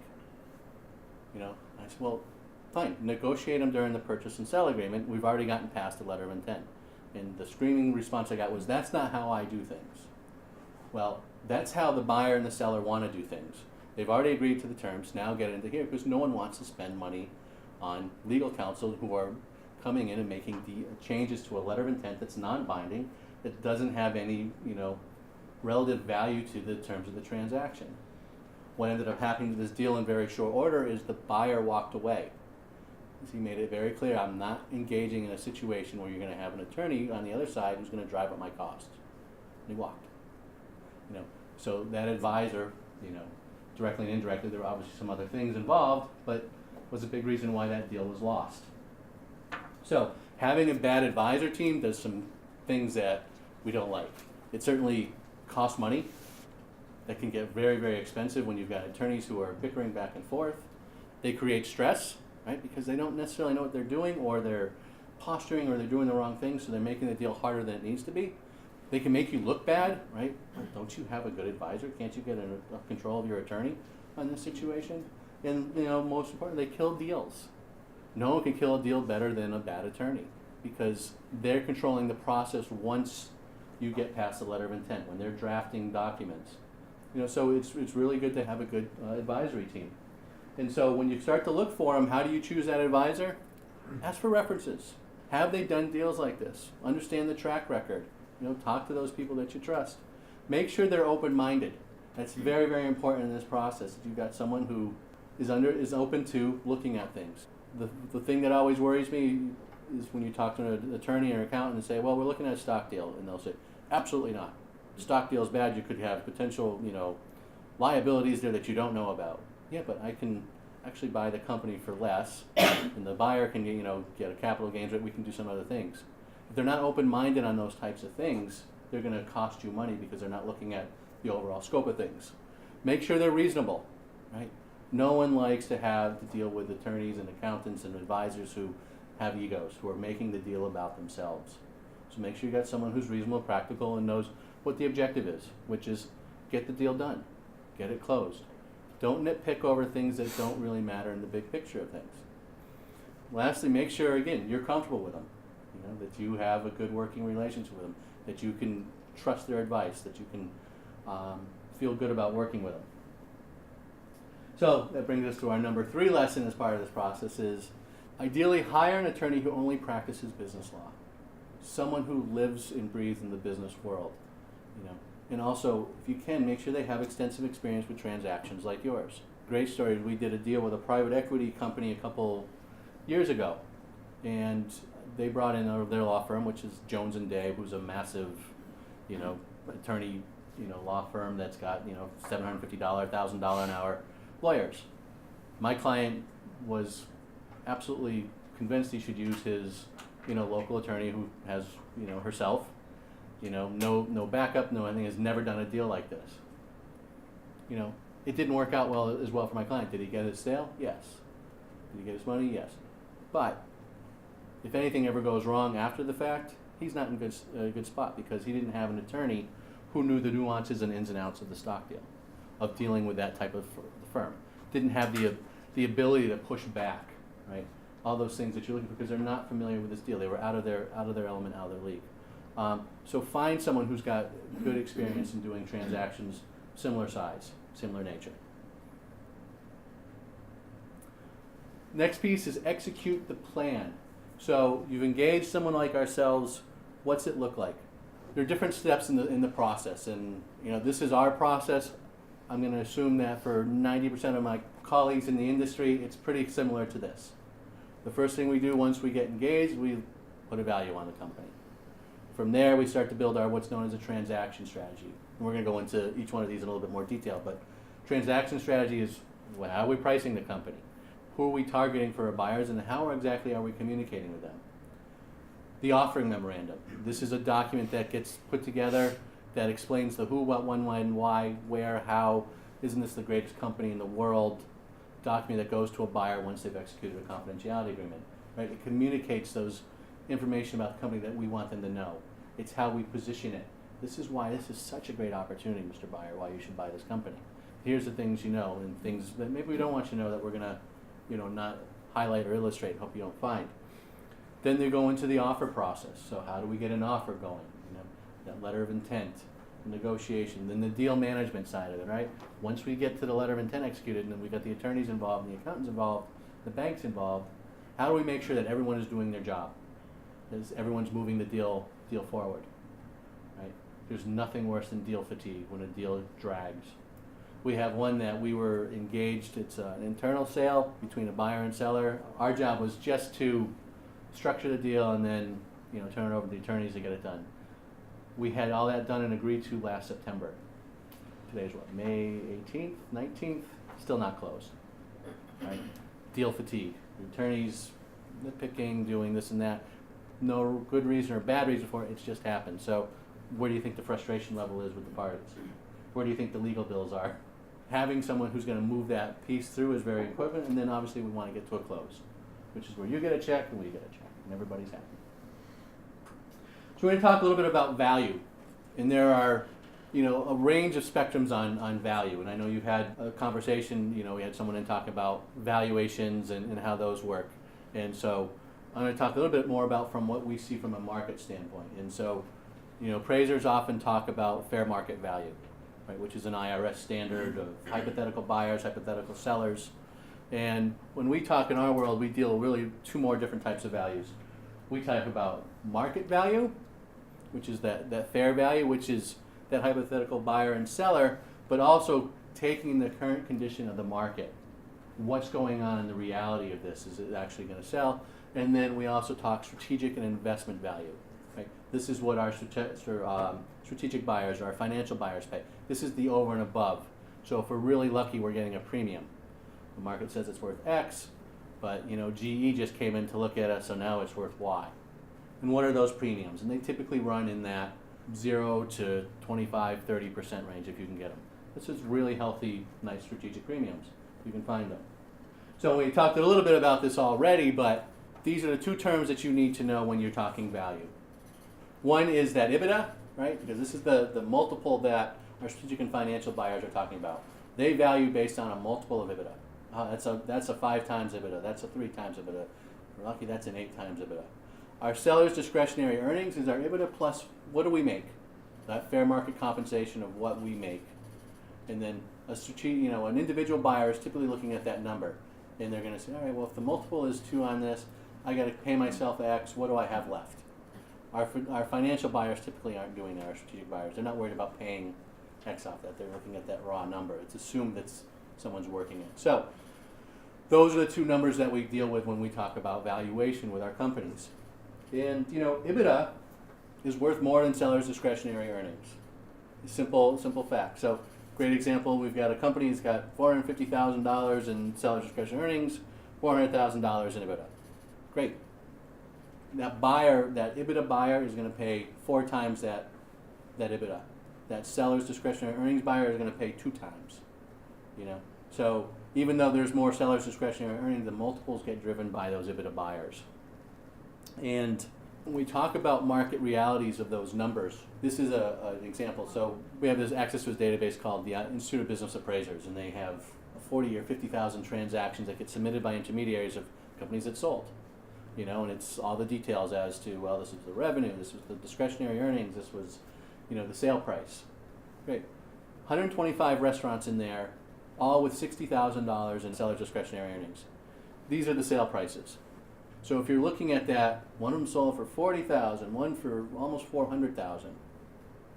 You know, I said, well, fine, negotiate them during the purchase and sale agreement. We've already gotten past the letter of intent. And the screaming response I got was, that's not how I do things. Well, that's how the buyer and the seller want to do things. They've already agreed to the terms. Now get into here, because no one wants to spend money on legal counsel who are coming in and making changes to a letter of intent that's non-binding, that doesn't have any, you know, relative value to the terms of the transaction. What ended up happening to this deal in very short order is the buyer walked away. He made it very clear, I'm not engaging in a situation where you're going to have an attorney on the other side who's going to drive up my costs. And he walked. You know, so that advisor, you know, directly and indirectly, there were obviously some other things involved, but was a big reason why that deal was lost. So having a bad advisor team does some things that we don't like. It certainly costs money. That can get very, very expensive when you've got attorneys who are bickering back and forth. They create stress, right? Because they don't necessarily know what they're doing, or they're posturing, or they're doing the wrong thing, so they're making the deal harder than it needs to be. They can make you look bad, right? Don't you have a good advisor? Can't you get a control of your attorney on this situation? And, you know, most importantly, they kill deals. No one can kill a deal better than a bad attorney, because they're controlling the process once you get past the letter of intent, when they're drafting documents. You know, so it's really good to have a good advisory team. And so when you start to look for them, how do you choose that advisor? Ask for references. Have they done deals like this? Understand the track record. You know, talk to those people that you trust. Make sure they're open-minded. That's very, very important in this process. That you've got someone who is open to looking at things. The thing that always worries me is when you talk to an attorney or accountant and say, well, we're looking at a stock deal, and they'll say, absolutely not. Stock deal is bad. You could have potential, you know, liabilities there that you don't know about. Yeah, but I can actually buy the company for less, and the buyer can, you know, get a capital gains rate. We can do some other things. If they're not open-minded on those types of things, they're going to cost you money because they're not looking at the overall scope of things. Make sure they're reasonable, right? No one likes to have to deal with attorneys and accountants and advisors who have egos, who are making the deal about themselves. So make sure you got someone who's reasonable, practical, and knows what the objective is, which is get the deal done, get it closed. Don't nitpick over things that don't really matter in the big picture of things. Lastly, make sure, again, you're comfortable with them, you know, that you have a good working relationship with them, that you can trust their advice, that you can feel good about working with them. So that brings us to our number 3 lesson as part of this process is ideally hire an attorney who only practices business law. Someone who lives and breathes in the business world, you know. And also, if you can, make sure they have extensive experience with transactions like yours. Great story. We did a deal with a private equity company a couple years ago, and they brought in their law firm, which is Jones and Day, who's a massive, attorney, law firm that's got $750, $1,000 an hour lawyers. My client was absolutely convinced he should use his, local attorney who has, herself, no backup, no anything, has never done a deal like this. It didn't work out as well for my client. Did he get his sale? Yes. Did he get his money? Yes. But if anything ever goes wrong after the fact, he's not in a good spot because he didn't have an attorney who knew the nuances and ins and outs of the stock deal, of dealing with that type of firm. Didn't have the ability to push back, right? All those things that you're looking for because they're not familiar with this deal. They were out of their element, out of their league. So find someone who's got good experience in doing transactions similar size, similar nature. Next piece is execute the plan. So you've engaged someone like ourselves. What's it look like? There are different steps in the process, and this is our process. I'm going to assume that for 90% of my colleagues in the industry, it's pretty similar to this. The first thing we do once we get engaged, we put a value on the company. From there, we start to build our what's known as a transaction strategy. And we're going to go into each one of these in a little bit more detail, but transaction strategy is how are we pricing the company? Who are we targeting for our buyers, and how exactly are we communicating with them? The offering memorandum. This is a document that gets put together that explains the who, what, when, why, where, how. Isn't this the greatest company in the world? Document that goes to a buyer once they've executed a confidentiality agreement. Right? It communicates those information about the company that we want them to know. It's how we position it. This is why this is such a great opportunity, Mr. Buyer, why you should buy this company. Here's the things you know, and things that maybe we don't want you to know that we're going to not highlight or illustrate, hope you don't find. Then they go into the offer process. So how do we get an offer going? That letter of intent, the negotiation, then the deal management side of it, right? Once we get to the letter of intent executed, and then we got the attorneys involved, and the accountants involved, the banks involved, how do we make sure that everyone is doing their job? Is everyone's moving the deal forward, right? There's nothing worse than deal fatigue when a deal drags. We have one that we were engaged, it's an internal sale between a buyer and seller. Our job was just to structure the deal and then turn it over to the attorneys to get it done. We had all that done and agreed to last September. Today's what, May 18th, 19th? Still not closed. Right? Deal fatigue. The attorneys nitpicking, doing this and that. No good reason or bad reason for it, it's just happened. So where do you think the frustration level is with the parties? Where do you think the legal bills are? Having someone who's going to move that piece through is very important, and then obviously we want to get to a close, which is where you get a check and we get a check, and everybody's happy. So we're going to talk a little bit about value, and there are, a range of spectrums on value. And I know you've had a conversation. We had someone in talk about valuations and how those work, and so I'm going to talk a little bit more about from what we see from a market standpoint. And so, appraisers often talk about fair market value, right, which is an IRS standard of hypothetical buyers, hypothetical sellers. And when we talk in our world, we deal really two more different types of values. We talk about market value, which is that fair value, which is that hypothetical buyer and seller, but also taking the current condition of the market. What's going on in the reality of this? Is it actually going to sell? And then we also talk strategic and investment value. Right? This is what our strategic buyers, our financial buyers pay. This is the over and above. So if we're really lucky, we're getting a premium. The market says it's worth X, but GE just came in to look at us, so now it's worth Y. And what are those premiums? And they typically run in that 0 to 25, 30% range if you can get them. This is really healthy, nice strategic premiums. You can find them. So we talked a little bit about this already, but these are the two terms that you need to know when you're talking value. One is that EBITDA, right? Because this is the multiple that our strategic and financial buyers are talking about. They value based on a multiple of EBITDA. That's a 5 times EBITDA. That's a 3 times EBITDA. We're lucky that's an 8 times EBITDA. Our seller's discretionary earnings is our EBITDA plus what do we make? That fair market compensation of what we make. And then an individual buyer is typically looking at that number. And they're going to say, all right, well, if the multiple is 2 on this, I got to pay myself X. What do I have left? Our financial buyers typically aren't doing that. Our strategic buyers, they're not worried about paying X off that. They're looking at that raw number. It's assumed that someone's working it. So those are the two numbers that we deal with when we talk about valuation with our companies. And EBITDA is worth more than sellers' discretionary earnings. Simple fact. So, great example, we've got a company that's got $450,000 in sellers' discretionary earnings, $400,000 in EBITDA. Great. That buyer, that EBITDA buyer, is going to pay 4 times that EBITDA. That seller's discretionary earnings buyer is going to pay 2 times. So even though there's more seller's discretionary earnings, the multiples get driven by those EBITDA buyers. And when we talk about market realities of those numbers, this is an example. So we have this access to a database called the Institute of Business Appraisers, and they have 40 or 50,000 transactions that get submitted by intermediaries of companies that sold. And it's all the details as to, well, this was the revenue, this was the discretionary earnings, this was, the sale price. Great. 125 restaurants in there, all with $60,000 in seller discretionary earnings. These are the sale prices. So if you're looking at that, one of them sold for $40,000, one for almost $400,000.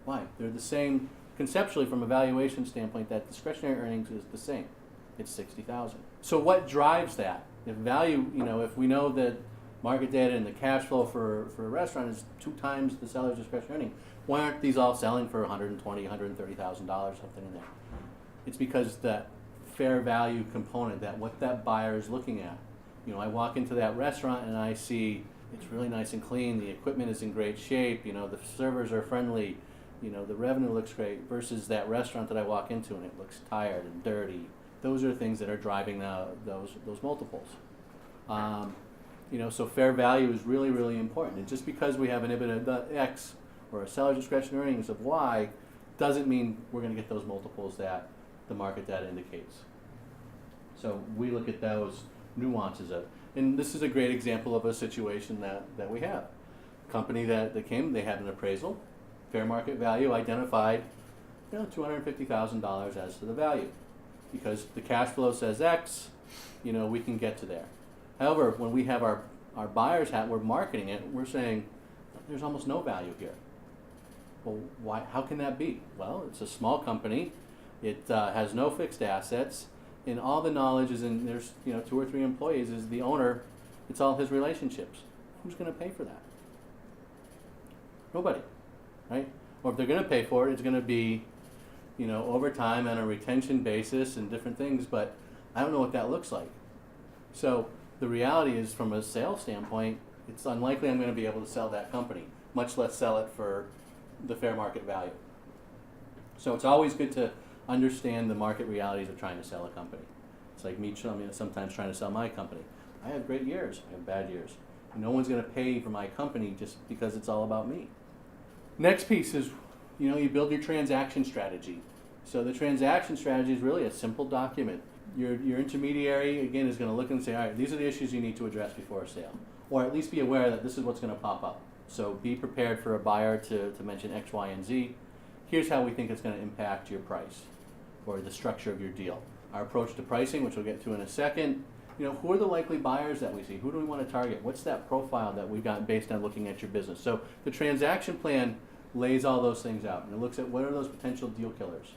Why? They're the same conceptually from a valuation standpoint. That discretionary earnings is the same. It's $60,000. So what drives that? If value, if we know that market data and the cash flow for a restaurant is 2 times the seller's discretionary earning, why aren't these all selling for $120,000, $130,000, something in there? It's because that fair value component, that what that buyer is looking at. I walk into that restaurant and I see it's really nice and clean, the equipment is in great shape, the servers are friendly, the revenue looks great, versus that restaurant that I walk into and it looks tired and dirty. Those are things that are driving those multiples. So fair value is really, really important. And just because we have an EBITDA X or a seller discretionary earnings of Y doesn't mean we're going to get those multiples that the market data indicates. So we look at those nuances of, and this is a great example of a situation that we have. Company that came, they had an appraisal, fair market value identified, $250,000 as to the value. Because the cash flow says X, we can get to there. However, when we have our buyer's hat, we're marketing it, we're saying there's almost no value here. Well, why? How can that be? Well, it's a small company, it has no fixed assets, and all the knowledge is in, there's 2 or 3 employees, is the owner, it's all his relationships. Who's going to pay for that? Nobody, right? Or if they're going to pay for it, it's going to be over time on a retention basis and different things, but I don't know what that looks like. So the reality is, from a sales standpoint, it's unlikely I'm going to be able to sell that company, much less sell it for the fair market value. So it's always good to understand the market realities of trying to sell a company. It's like me sometimes trying to sell my company. I have great years, I have bad years. No one's going to pay for my company just because it's all about me. Next piece is, you build your transaction strategy. So the transaction strategy is really a simple document. Your intermediary, again, is going to look and say, all right, these are the issues you need to address before a sale. Or at least be aware that this is what's going to pop up. So be prepared for a buyer to mention X, Y, and Z. Here's how we think it's going to impact your price or the structure of your deal. Our approach to pricing, which we'll get to in a second, who are the likely buyers that we see? Who do we want to target? What's that profile that we've got based on looking at your business? So the transaction plan lays all those things out, and it looks at what are those potential deal killers,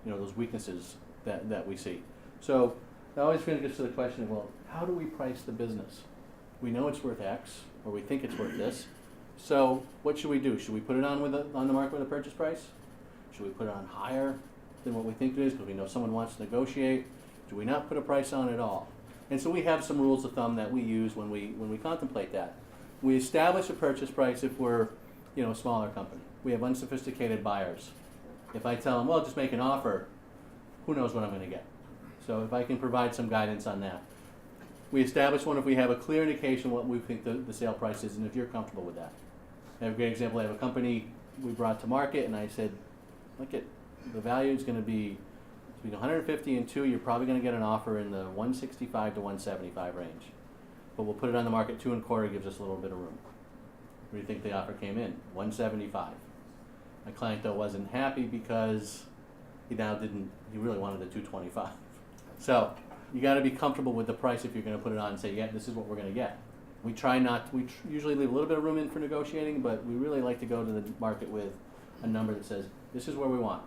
those weaknesses that we see. So that always brings us to the question of, well, how do we price the business? We know it's worth X, or we think it's worth this. So what should we do? Should we put it on the market with a purchase price? Should we put it on higher than what we think it is because we know someone wants to negotiate? Do we not put a price on at all? And so we have some rules of thumb that we use when we contemplate that. We establish a purchase price if we're a smaller company. We have unsophisticated buyers. If I tell them, well, just make an offer, who knows what I'm going to get? So if I can provide some guidance on that. We establish one if we have a clear indication what we think the sale price is, and if you're comfortable with that. I have a great example. I have a company we brought to market, and I said, look at the value is going to be between 150 and 2. You're probably going to get an offer in the 165 to 175 range. But we'll put it on the market 2.25, gives us a little bit of room. Where do you think the offer came in? 175. My client though wasn't happy because he really wanted the 225. So you got to be comfortable with the price if you're going to put it on and say, yeah, this is what we're going to get. We usually leave a little bit of room in for negotiating, but we really like to go to the market with a number that says, this is where we want.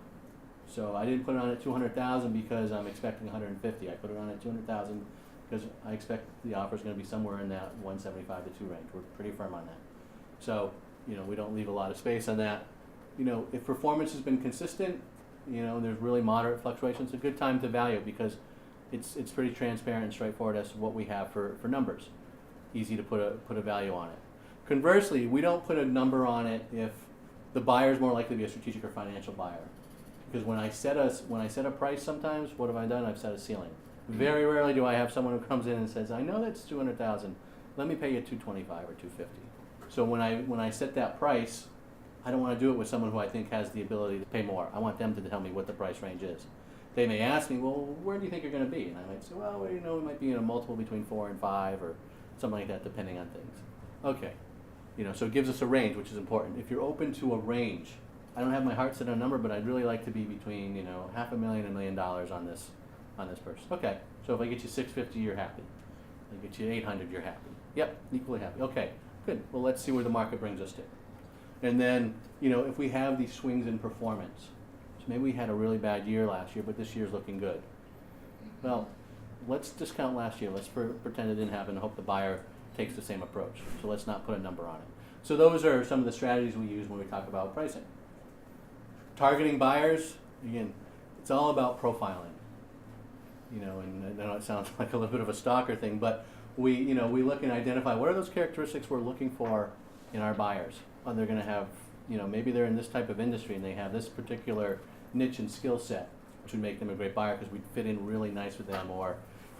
So I didn't put it on at 200,000 because I'm expecting 150. I put it on at 200,000 because I expect the offer is going to be somewhere in that 175 to 2 range. We're pretty firm on that. So, we don't leave a lot of space on that. If performance has been consistent, and there's really moderate fluctuations, it's a good time to value it because it's pretty transparent and straightforward as to what we have for numbers. Easy to put a value on it. Conversely, we don't put a number on it if the buyer is more likely to be a strategic or financial buyer. Because when I set a price sometimes, what have I done? I've set a ceiling. Very rarely do I have someone who comes in and says, I know that's $200,000, let me pay you $225 or $250. So when I set that price, I don't want to do it with someone who I think has the ability to pay more. I want them to tell me what the price range is. They may ask me, well, where do you think you're going to be? And I might say, well, we might be in a multiple between 4 and 5 or something like that, depending on things. Okay. So it gives us a range, which is important. If you're open to a range, I don't have my heart set on a number, but I'd really like to be between, $500,000 and $1 million on this person. Okay. So if I get you 650, you're happy. If I get you 800, you're happy. Yep, equally happy. Okay, good. Well, let's see where the market brings us to. And then, if we have these swings in performance, so maybe we had a really bad year last year, but this year's looking good. Well, let's discount last year. Let's pretend it didn't happen and hope the buyer takes the same approach. So let's not put a number on it. So those are some of the strategies we use when we talk about pricing. Targeting buyers, again, it's all about profiling. And I know it sounds like a little bit of a stalker thing, but we look and identify what are those characteristics we're looking for in our buyers. They're going to have, maybe they're in this type of industry and they have this particular niche and skill set, which would make them a great buyer because we'd fit in really nice with them. Or,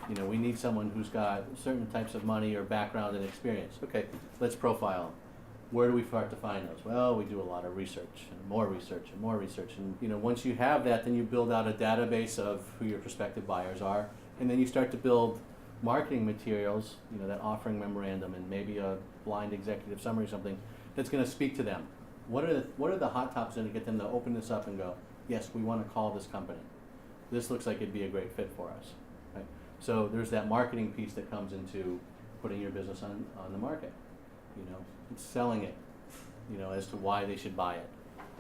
we need someone who's got certain types of money or background and experience. Okay, let's profile them. Where do we start to find those? Well, we do a lot of research and more research and more research. And, once you have that, then you build out a database of who your prospective buyers are. And then you start to build marketing materials, that offering memorandum and maybe a blind executive summary or something that's going to speak to them. What are the hot topics going to get them to open this up and go, yes, we want to call this company. This looks like it'd be a great fit for us. Right? So there's that marketing piece that comes into putting your business on the market. It's selling it, as to why they should buy it.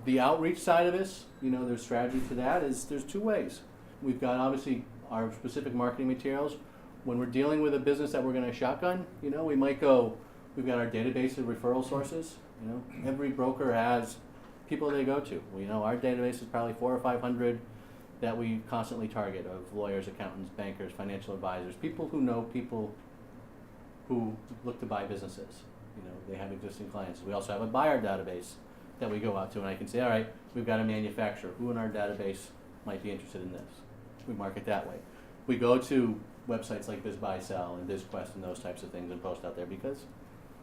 The outreach side of this, there's strategy to that is there's 2 ways. We've got obviously our specific marketing materials. When we're dealing with a business that we're going to shotgun, we might go, we've got our database of referral sources. Every broker has people they go to. Our database is probably 400 or 500 that we constantly target of lawyers, accountants, bankers, financial advisors, people who know people who look to buy businesses. They have existing clients. We also have a buyer database that we go out to, and I can say, all right, we've got a manufacturer. Who in our database might be interested in this? We market that way. We go to websites like BizBuySell and BizQuest and those types of things and post out there because,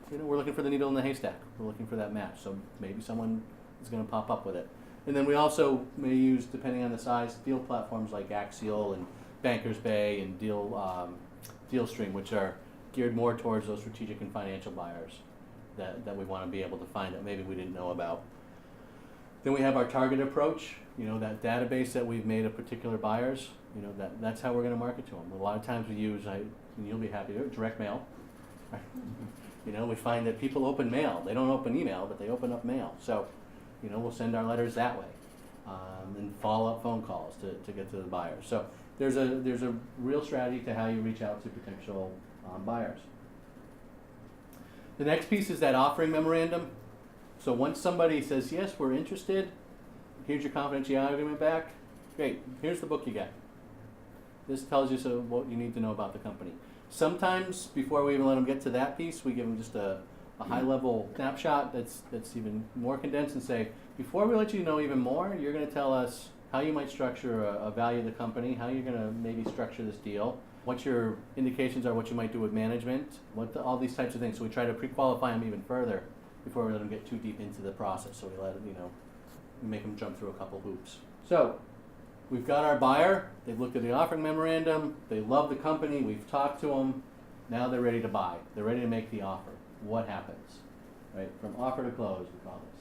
we're looking for the needle in the haystack. We're looking for that match. So maybe someone is going to pop up with it. And then we also may use, depending on the size, deal platforms like Axial and Bankers Bay and DealStream, which are geared more towards those strategic and financial buyers that we want to be able to find that maybe we didn't know about. Then we have our target approach, that database that we've made of particular buyers, that's how we're going to market to them. A lot of times we use, and you'll be happy to, direct mail. We find that people open mail. They don't open email, but they open up mail. So, we'll send our letters that way, and follow-up phone calls to get to the buyers. So there's a real strategy to how you reach out to potential buyers. The next piece is that offering memorandum. So once somebody says, yes, we're interested, here's your confidentiality agreement back, great, here's the book you get. This tells you what you need to know about the company. Sometimes, before we even let them get to that piece, we give them just a high-level snapshot that's even more condensed and say, before we let you know even more, you're going to tell us how you might structure a value of the company, how you're going to maybe structure this deal, what your indications are, what you might do with management, all these types of things. So we try to pre-qualify them even further before we let them get too deep into the process. So we let them, we make them jump through a couple hoops. So we've got our buyer. They've looked at the offering memorandum. They love the company. We've talked to them. Now they're ready to buy. They're ready to make the offer. What happens? Right? From offer to close, we call this.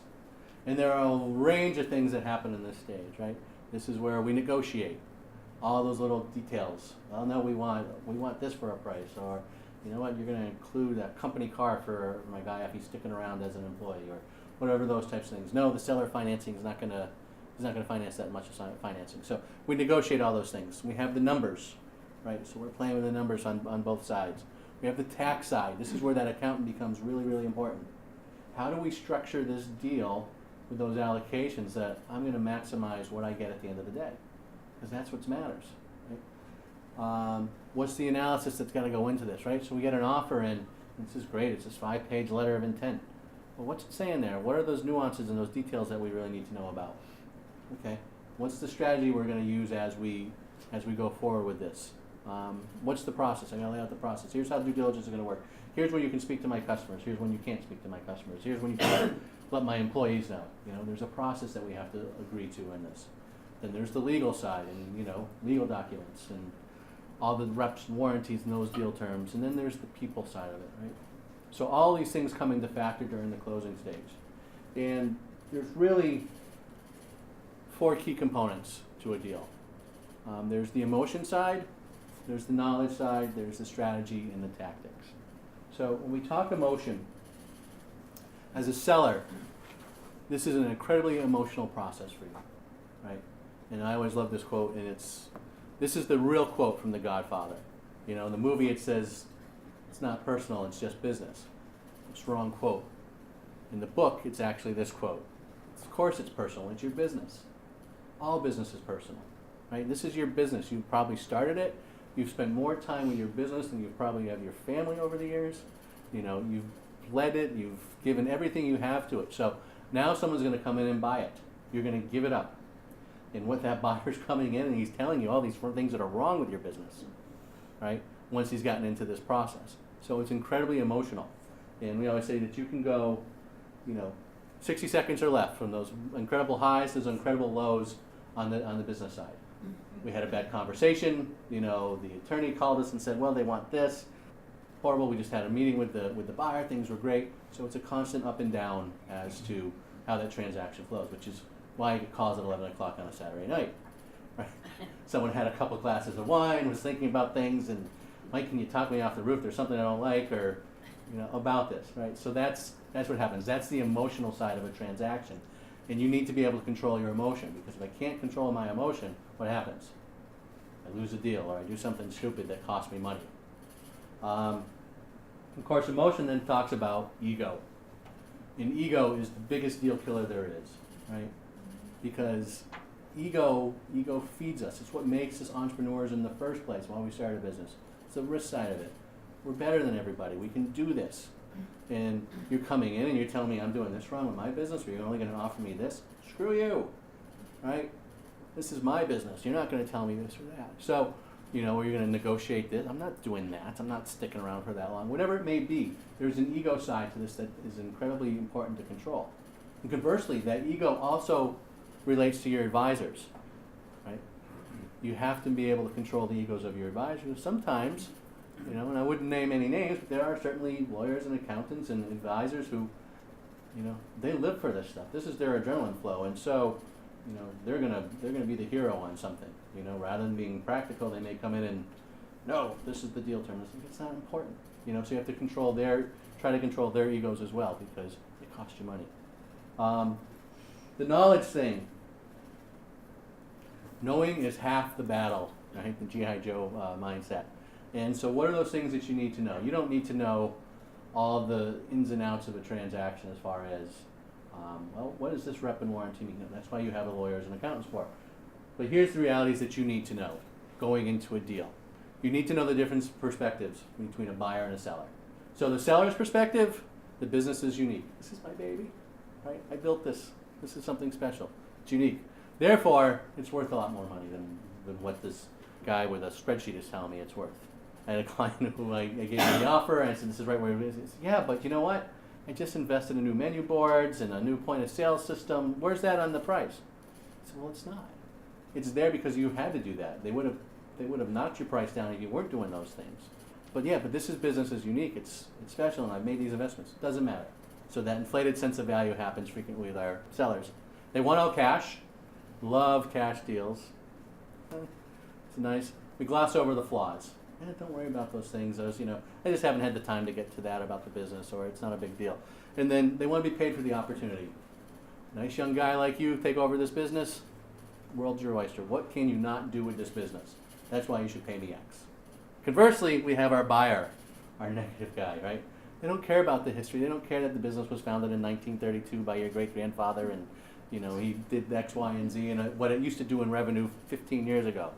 And there are a range of things that happen in this stage, right? This is where we negotiate all those little details. Oh no, we want this for a price, or you know what, you're going to include a company car for my guy if he's sticking around as an employee, or whatever those types of things. No, the seller financing is not going to finance that much of financing. So we negotiate all those things. We have the numbers, right? So we're playing with the numbers on both sides. We have the tax side. This is where that accountant becomes really, really important. How do we structure this deal with those allocations that I'm going to maximize what I get at the end of the day? Because that's what matters, right? What's the analysis that's got to go into this, right? So we get an offer in, this is great, it's this 5-page letter of intent. Well, what's it saying there? What are those nuances and those details that we really need to know about? Okay, what's the strategy we're going to use as we go forward with this? What's the process? I'm going to lay out the process. Here's how due diligence is going to work. Here's when you can speak to my customers. Here's when you can't speak to my customers. Here's when you can let my employees know. You know, there's a process that we have to agree to in this. Then there's the legal side and, you know, legal documents and all the reps and warranties and those deal terms. And then there's the people side of it, right? So all these things come into factor during the closing stage. And there's really 4 key components to a deal. There's the emotion side, there's the knowledge side, there's the strategy, and the tactics. So when we talk emotion, as a seller, this is an incredibly emotional process for you, right? And I always love this quote, and this is the real quote from The Godfather. You know, in the movie it says, it's not personal, it's just business. It's the wrong quote. In the book, it's actually this quote. Of course it's personal, it's your business. All business is personal, right? This is your business. You probably started it. You've spent more time with your business than you probably have your family over the years. You know, you've led it, you've given everything you have to it. So now someone's going to come in and buy it. You're going to give it up. And what that buyer's coming in and he's telling you all these things that are wrong with your business, right? Once he's gotten into this process. So it's incredibly emotional. And we always say that you can go, you know, 60 seconds or less from those incredible highs to those incredible lows on the business side. We had a bad conversation, you know, the attorney called us and said, well, they want this. Horrible, we just had a meeting with the buyer, things were great. So it's a constant up and down as to how that transaction flows, which is why I get calls at 11 o'clock on a Saturday night. Right? Someone had a couple glasses of wine, was thinking about things, and Mike, can you talk me off the roof? There's something I don't like, or, you know, about this, right? So that's what happens. That's the emotional side of a transaction. And you need to be able to control your emotion, because if I can't control my emotion, what happens? I lose a deal, or I do something stupid that costs me money. Of course, emotion then talks about ego. And ego is the biggest deal killer there is, right? Because ego feeds us. It's what makes us entrepreneurs in the first place while we start a business. It's the risk side of it. We're better than everybody. We can do this. And you're coming in and you're telling me I'm doing this wrong with my business, or you're only going to offer me this? Screw you, right? This is my business. You're not going to tell me this or that. So, you know, you're going to negotiate this. I'm not doing that. I'm not sticking around for that long. Whatever it may be, there's an ego side to this that is incredibly important to control. And conversely, that ego also relates to your advisors, right? You have to be able to control the egos of your advisors. Sometimes, you know, and I wouldn't name any names, but there are certainly lawyers and accountants and advisors who, you know, they live for this stuff. This is their adrenaline flow, and so, you know, they're gonna be the hero on something. You know, rather than being practical, they may come in and, no, this is the deal term. It's not important. You know, so you have to try to control their egos as well, because it costs you money. The knowledge thing. Knowing is half the battle, right? The G.I. Joe mindset. And so what are those things that you need to know? You don't need to know all the ins and outs of a transaction as far as, well, what does this rep and warranty mean? That's why you have a lawyers and accountants for. But here's the realities that you need to know going into a deal. You need to know the different perspectives between a buyer and a seller. So the seller's perspective, the business is unique. This is my baby, right? I built this. This is something special. It's unique. Therefore, it's worth a lot more money than what this guy with a spreadsheet is telling me it's worth. I had a client who I gave him the offer, and I said, this is right where it is. He said, yeah, but you know what? I just invested in new menu boards and a new point of sale system. Where's that on the price? I said, well, it's not. It's there because you had to do that. They would have knocked your price down if you weren't doing those things. But yeah, but this business is unique. It's special, and I've made these investments. It doesn't matter. So that inflated sense of value happens frequently with our sellers. They want all cash. Love cash deals. It's nice. We gloss over the flaws. Don't worry about those things. Those, you know, I just haven't had the time to get to that about the business, or it's not a big deal. And then they want to be paid for the opportunity. Nice young guy like you take over this business. World's your oyster. What can you not do with this business? That's why you should pay me X. Conversely, we have our buyer, our negative guy, right? They don't care about the history. They don't care that the business was founded in 1932 by your great-grandfather and, he did X, Y, and Z and what it used to do in revenue 15 years ago.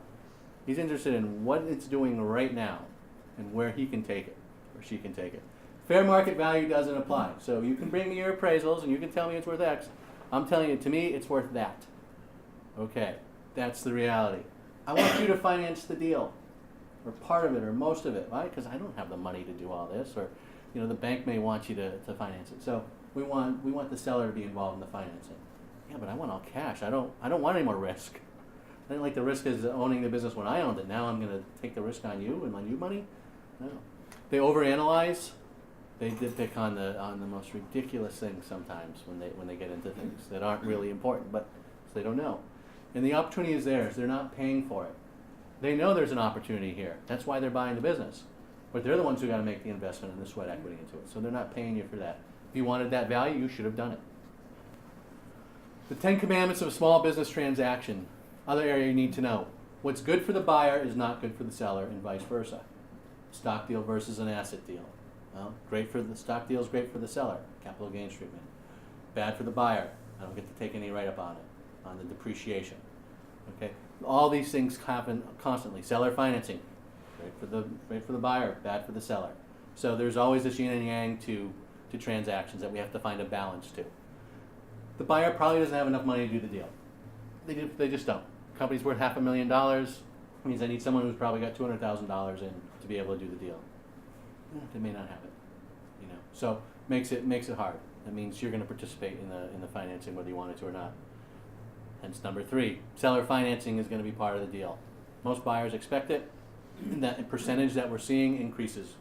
He's interested in what it's doing right now and where he can take it or she can take it. Fair market value doesn't apply. So you can bring me your appraisals and you can tell me it's worth X. I'm telling you, to me, it's worth that. Okay, that's the reality. I want you to finance the deal, or part of it, or most of it, right? Because I don't have the money to do all this, or the bank may want you to finance it. So we want the seller to be involved in the financing. Yeah, but I want all cash. I don't want any more risk. I didn't like the risk as owning the business when I owned it. Now I'm going to take the risk on you and on you money? No. They overanalyze. They pick on the most ridiculous things sometimes when they get into things that aren't really important, but they don't know. And the opportunity is theirs. They're not paying for it. They know there's an opportunity here. That's why they're buying the business. But they're the ones who got to make the investment and the sweat equity into it. So they're not paying you for that. If you wanted that value, you should have done it. The 10 Commandments of a small business transaction. Other area you need to know. What's good for the buyer is not good for the seller, and vice versa. Stock deal versus an asset deal. Well, great for the stock deal is great for the seller, capital gains treatment. Bad for the buyer. I don't get to take any write-up on it, on the depreciation. Okay, all these things happen constantly. Seller financing, great for the buyer, bad for the seller. So there's always this yin and yang to transactions that we have to find a balance to. The buyer probably doesn't have enough money to do the deal. They just don't. Company's worth $500,000. Means I need someone who's probably got $200,000 in to be able to do the deal. They may not have it, So makes it hard. That means you're going to participate in the financing whether you want it to or not. Hence number 3, seller financing is going to be part of the deal. Most buyers expect it, and that percentage that we're seeing increases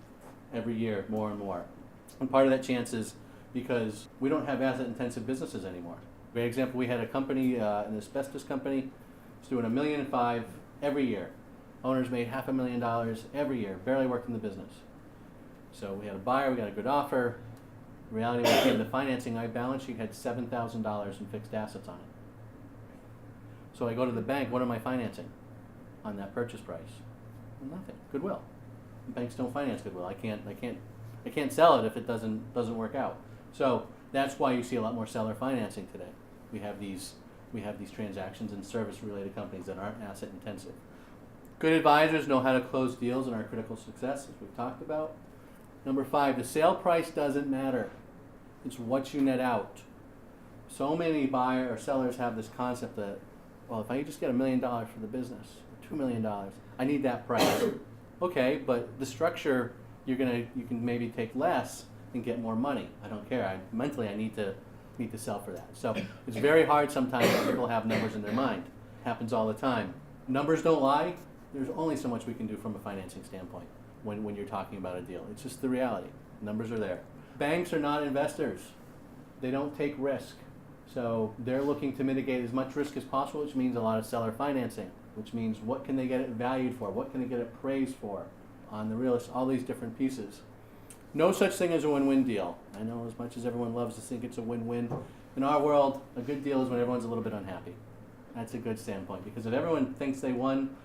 every year more and more. And part of that chance is because we don't have asset-intensive businesses anymore. Great example, we had a company, an asbestos company, was doing $1.5 million every year. Owners made $500,000 every year, barely worked in the business. So we had a buyer, we got a good offer. In reality, when it came to financing, my balance sheet had $7,000 in fixed assets on it. So I go to the bank, what am I financing on that purchase price? Well, nothing. Goodwill. Banks don't finance goodwill. I can't sell it if it doesn't work out. So that's why you see a lot more seller financing today. We have these transactions in service-related companies that aren't asset intensive. Good advisors know how to close deals and are critical success, as we've talked about. Number 5, the sale price doesn't matter. It's what you net out. So many buyer or sellers have this concept that, well, if I just get $1 million for the business, or $2 million, I need that price. Okay, but the structure, you can maybe take less and get more money. I don't care. Mentally, I need to sell for that. So it's very hard sometimes when people have numbers in their mind. It happens all the time. Numbers don't lie. There's only so much we can do from a financing standpoint when you're talking about a deal. It's just the reality. Numbers are there. Banks are not investors. They don't take risk. So they're looking to mitigate as much risk as possible, which means a lot of seller financing, which means what can they get it valued for? What can they get it praised for on the realist, all these different pieces. No such thing as a win-win deal. I know as much as everyone loves to think it's a win-win. In our world, a good deal is when everyone's a little bit unhappy. That's a good standpoint, because if everyone thinks they won,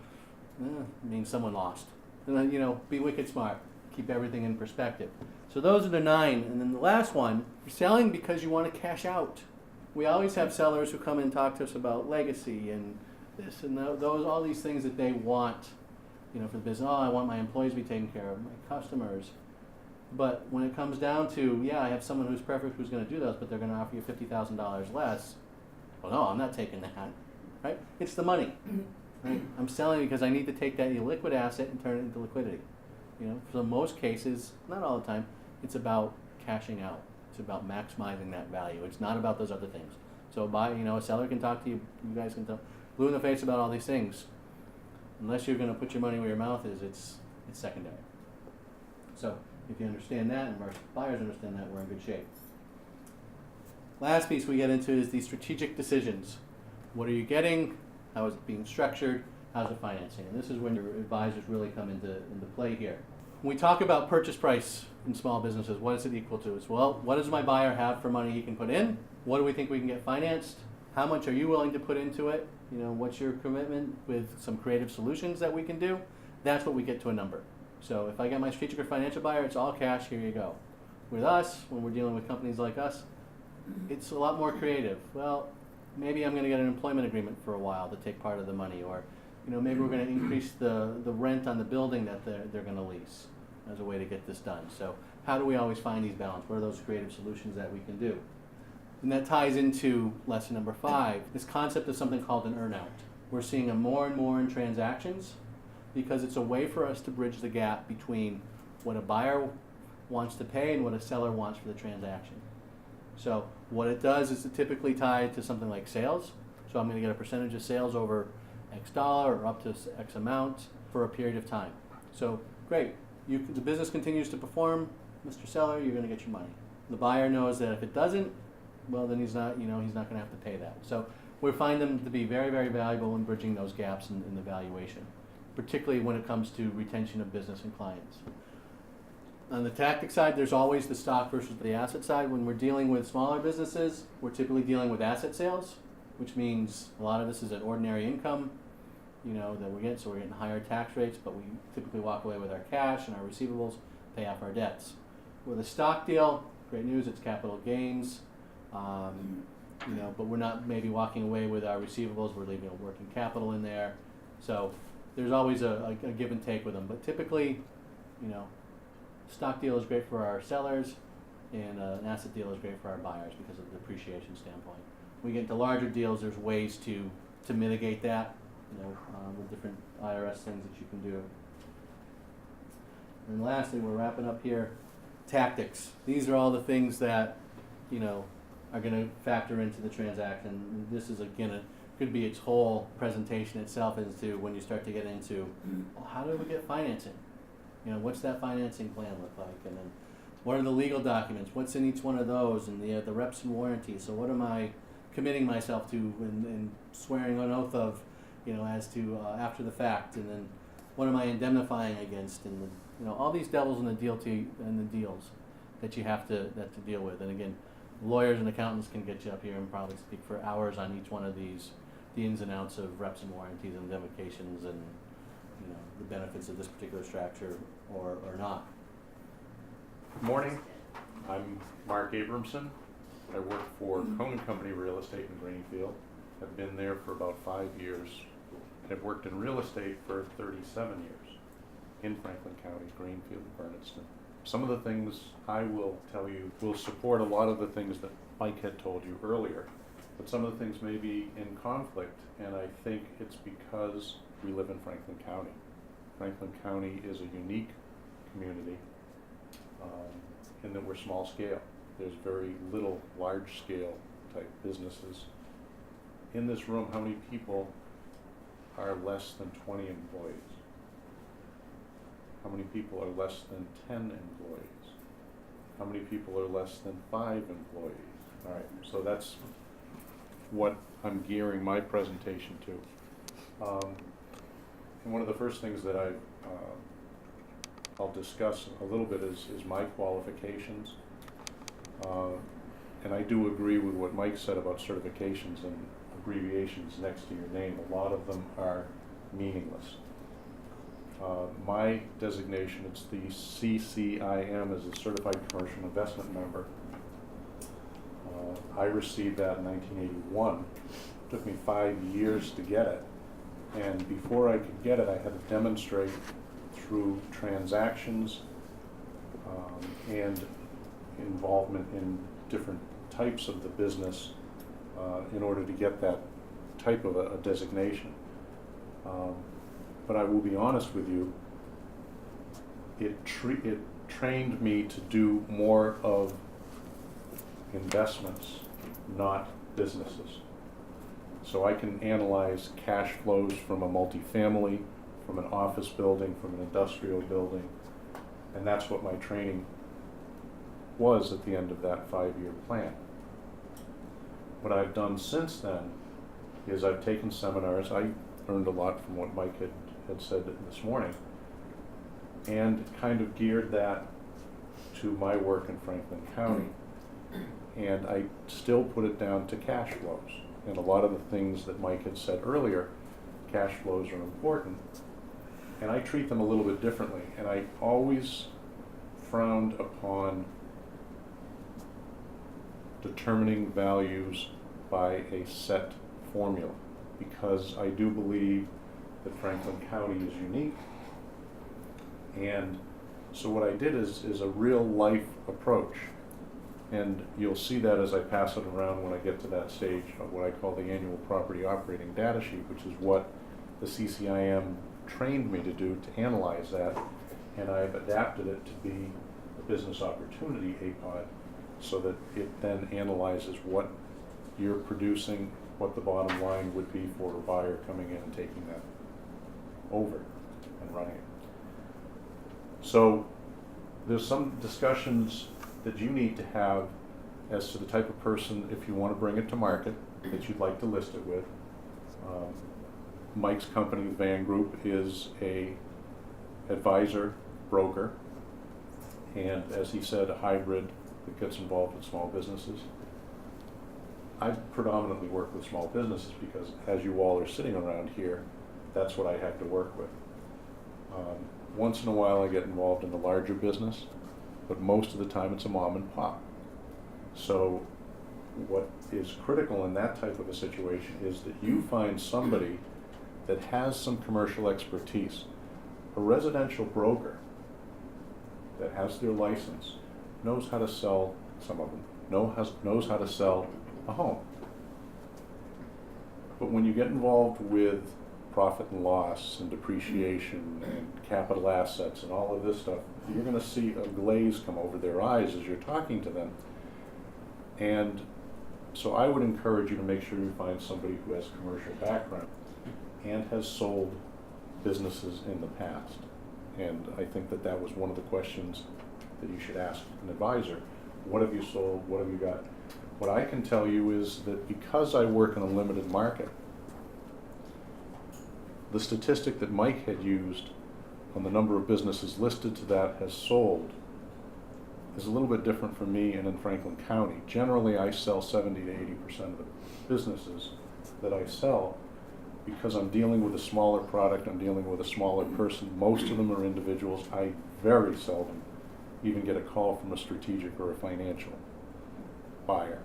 it means someone lost. And then, be wicked smart. Keep everything in perspective. So those are the 9. And then the last one, you're selling because you want to cash out. We always have sellers who come and talk to us about legacy and this and those, all these things that they want, for the business. Oh, I want my employees to be taken care of, my customers. But when it comes down to, I have someone who's perfect who's going to do those, but they're going to offer you $50,000 less. Well, no, I'm not taking that, right? It's the money, right? I'm selling because I need to take that illiquid asset and turn it into liquidity. For most cases, not all the time, it's about cashing out. It's about maximizing that value. It's not about those other things. So a seller can talk to you, you guys can talk blue in the face about all these things. Unless you're going to put your money where your mouth is, it's secondary. So if you understand that, and most buyers understand that, we're in good shape. Last piece we get into is the strategic decisions. What are you getting? How is it being structured? How's the financing? And this is when your advisors really come into play here. When we talk about purchase price in small businesses, what is it equal to? It's, what does my buyer have for money he can put in? What do we think we can get financed? How much are you willing to put into it? What's your commitment with some creative solutions that we can do? That's what we get to a number. So if I get my strategic or financial buyer, it's all cash, here you go. With us, when we're dealing with companies like us, it's a lot more creative. Well, maybe I'm going to get an employment agreement for a while to take part of the money, or maybe we're going to increase the rent on the building that they're going to lease as a way to get this done. So how do we always find these balance? What are those creative solutions that we can do? And that ties into lesson number 5, this concept of something called an earnout. We're seeing it more and more in transactions because it's a way for us to bridge the gap between what a buyer wants to pay and what a seller wants for the transaction. So what it does is it typically tied to something like sales. So I'm going to get a percentage of sales over X dollar or up to X amount for a period of time. So great, the business continues to perform, Mr. Seller, you're going to get your money. The buyer knows that if it doesn't, well then he's not going to have to pay that. So we find them to be very, very valuable in bridging those gaps in the valuation, particularly when it comes to retention of business and clients. On the tactic side, there's always the stock versus the asset side. When we're dealing with smaller businesses, we're typically dealing with asset sales, which means a lot of this is an ordinary income, that we're getting, so we're getting higher tax rates, but we typically walk away with our cash and our receivables, pay off our debts. With a stock deal, great news, it's capital gains, but we're not maybe walking away with our receivables, we're leaving a working capital in there. So there's always a give and take with them, but typically, stock deal is great for our sellers, and an asset deal is great for our buyers because of the depreciation standpoint. When we get into larger deals, there's ways to mitigate that, with different IRS things that you can do. And lastly, we're wrapping up here, tactics. These are all the things that, are going to factor into the transaction. And this is, again, could be its whole presentation itself as to when you start to get into, well, how do we get financing? What's that financing plan look like? And then what are the legal documents? What's in each one of those? And the reps and warranties. So what am I committing myself to and swearing on oath of, as to after the fact? And then what am I indemnifying against? And all these devils in the deals that you have to deal with. And again, lawyers and accountants can get you up here and probably speak for hours on each one of these, the ins and outs of reps and warranties and indemnifications and the benefits of this particular structure or not. Good morning. I'm Mark Abramson. I work for Cohen Company Real Estate in Greenfield. I've been there for about 5 years. I've worked in real estate for 37 years in Franklin County, Greenfield, Berniston. Some of the things I will tell you will support a lot of the things that Mike had told you earlier, but some of the things may be in conflict, and I think it's because we live in Franklin County. Franklin County is a unique community in that we're small scale. There's very little large scale type businesses. In this room, how many people are less than 20 employees? How many people are less than 10 employees? How many people are less than 5 employees? All right, so that's what I'm gearing my presentation to. And one of the first things that I'll discuss a little bit is my qualifications. And I do agree with what Mike said about certifications and abbreviations next to your name. A lot of them are meaningless. My designation, it's the CCIM, as a Certified Commercial Investment Member. I received that in 1981. It took me 5 years to get it. And before I could get it, I had to demonstrate through transactions and involvement in different types of the business in order to get that type of a designation. But I will be honest with you, it trained me to do more of investments, not businesses. So I can analyze cash flows from a multifamily, from an office building, from an industrial building, and that's what my training was at the end of that 5-year plan. What I've done since then is I've taken seminars. I learned a lot from what Mike had said this morning, and kind of geared that to my work in Franklin County. And I still put it down to cash flows. And a lot of the things that Mike had said earlier, cash flows are important. And I treat them a little bit differently, and I always frowned upon determining values by a set formula, because I do believe that Franklin County is unique. And so what I did is a real life approach. And you'll see that as I pass it around when I get to that stage of what I call the annual property operating data sheet, which is what the CCIM trained me to do to analyze that. And I've adapted it to be a business opportunity APOD, so that it then analyzes what you're producing, what the bottom line would be for a buyer coming in and taking that over and running it. So there's some discussions that you need to have as to the type of person, if you want to bring it to market, that you'd like to list it with. Mike's company, the Vann Group, is a advisor, broker, and as he said, a hybrid that gets involved with small businesses. I predominantly work with small businesses because, as you all are sitting around here, that's what I have to work with. Once in a while I get involved in a larger business, but most of the time it's a mom and pop. So what is critical in that type of a situation is that you find somebody that has some commercial expertise. A residential broker that has their license knows how to sell, some of them knows how to sell a home. But when you get involved with profit and loss and depreciation and capital assets and all of this stuff, you're going to see a glaze come over their eyes as you're talking to them. And so I would encourage you to make sure you find somebody who has commercial background and has sold businesses in the past. And I think that that was one of the questions that you should ask an advisor. What have you sold? What have you got? What I can tell you is that because I work in a limited market, the statistic that Mike had used on the number of businesses listed to that has sold is a little bit different for me and in Franklin County. Generally, I sell 70 to 80% of the businesses that I sell because I'm dealing with a smaller product, I'm dealing with a smaller person. Most of them are individuals. I very seldom even get a call from a strategic or a financial buyer.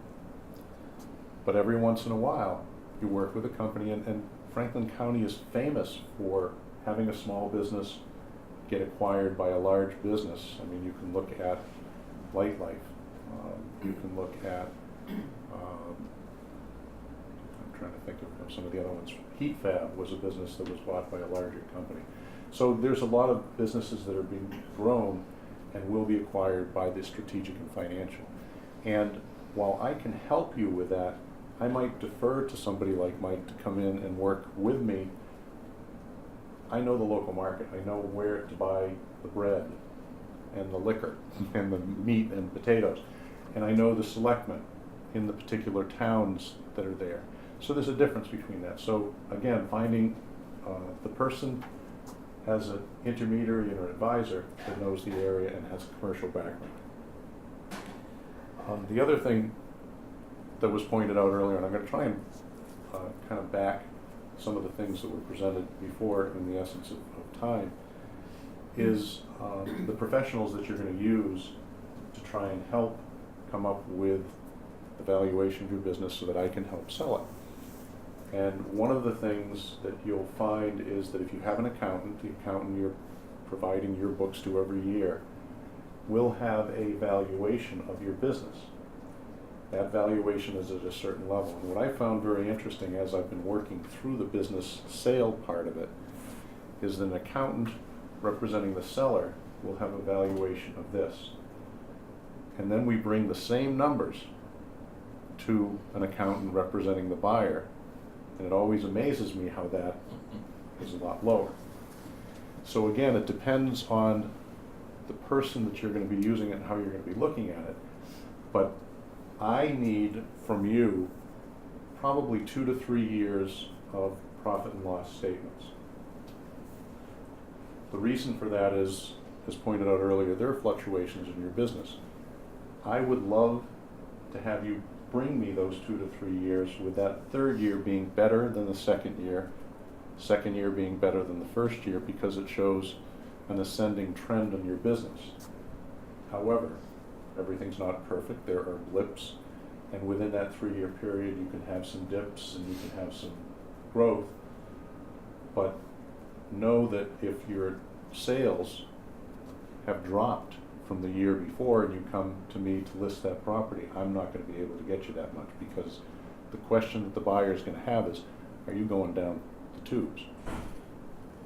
But every once in a while, you work with a company, and Franklin County is famous for having a small business get acquired by a large business. I mean, you can look at Light Life. You can look at, I'm trying to think of some of the other ones. Heat Fab was a business that was bought by a larger company. So there's a lot of businesses that are being grown and will be acquired by the strategic and financial. And while I can help you with that, I might defer to somebody like Mike to come in and work with me. I know the local market. I know where to buy the bread and the liquor and the meat and potatoes. And I know the selectmen in the particular towns that are there. So there's a difference between that. So again, finding the person as an intermediary or advisor that knows the area and has a commercial background. The other thing that was pointed out earlier, and I'm going to try and kind of back some of the things that were presented before in the essence of time, is the professionals that you're going to use to try and help come up with the valuation of your business so that I can help sell it. And one of the things that you'll find is that if you have an accountant, the accountant you're providing your books to every year will have a valuation of your business. That valuation is at a certain level. And what I found very interesting as I've been working through the business sale part of it is that an accountant representing the seller will have a valuation of this. And then we bring the same numbers to an accountant representing the buyer, and it always amazes me how that is a lot lower. So again, it depends on the person that you're going to be using it and how you're going to be looking at it. But I need from you probably 2 to 3 years of profit and loss statements. The reason for that is, as pointed out earlier, there are fluctuations in your business. I would love to have you bring me those 2 to 3 years, with that third year being better than the second year second year being better than the first year because it shows an ascending trend in your business. However, everything's not perfect. There are blips, and within that 3-year period you can have some dips and you can have some growth. But know that if your sales have dropped from the year before and you come to me to list that property, I'm not going to be able to get you that much, because the question that the buyer is going to have is, are you going down the tubes?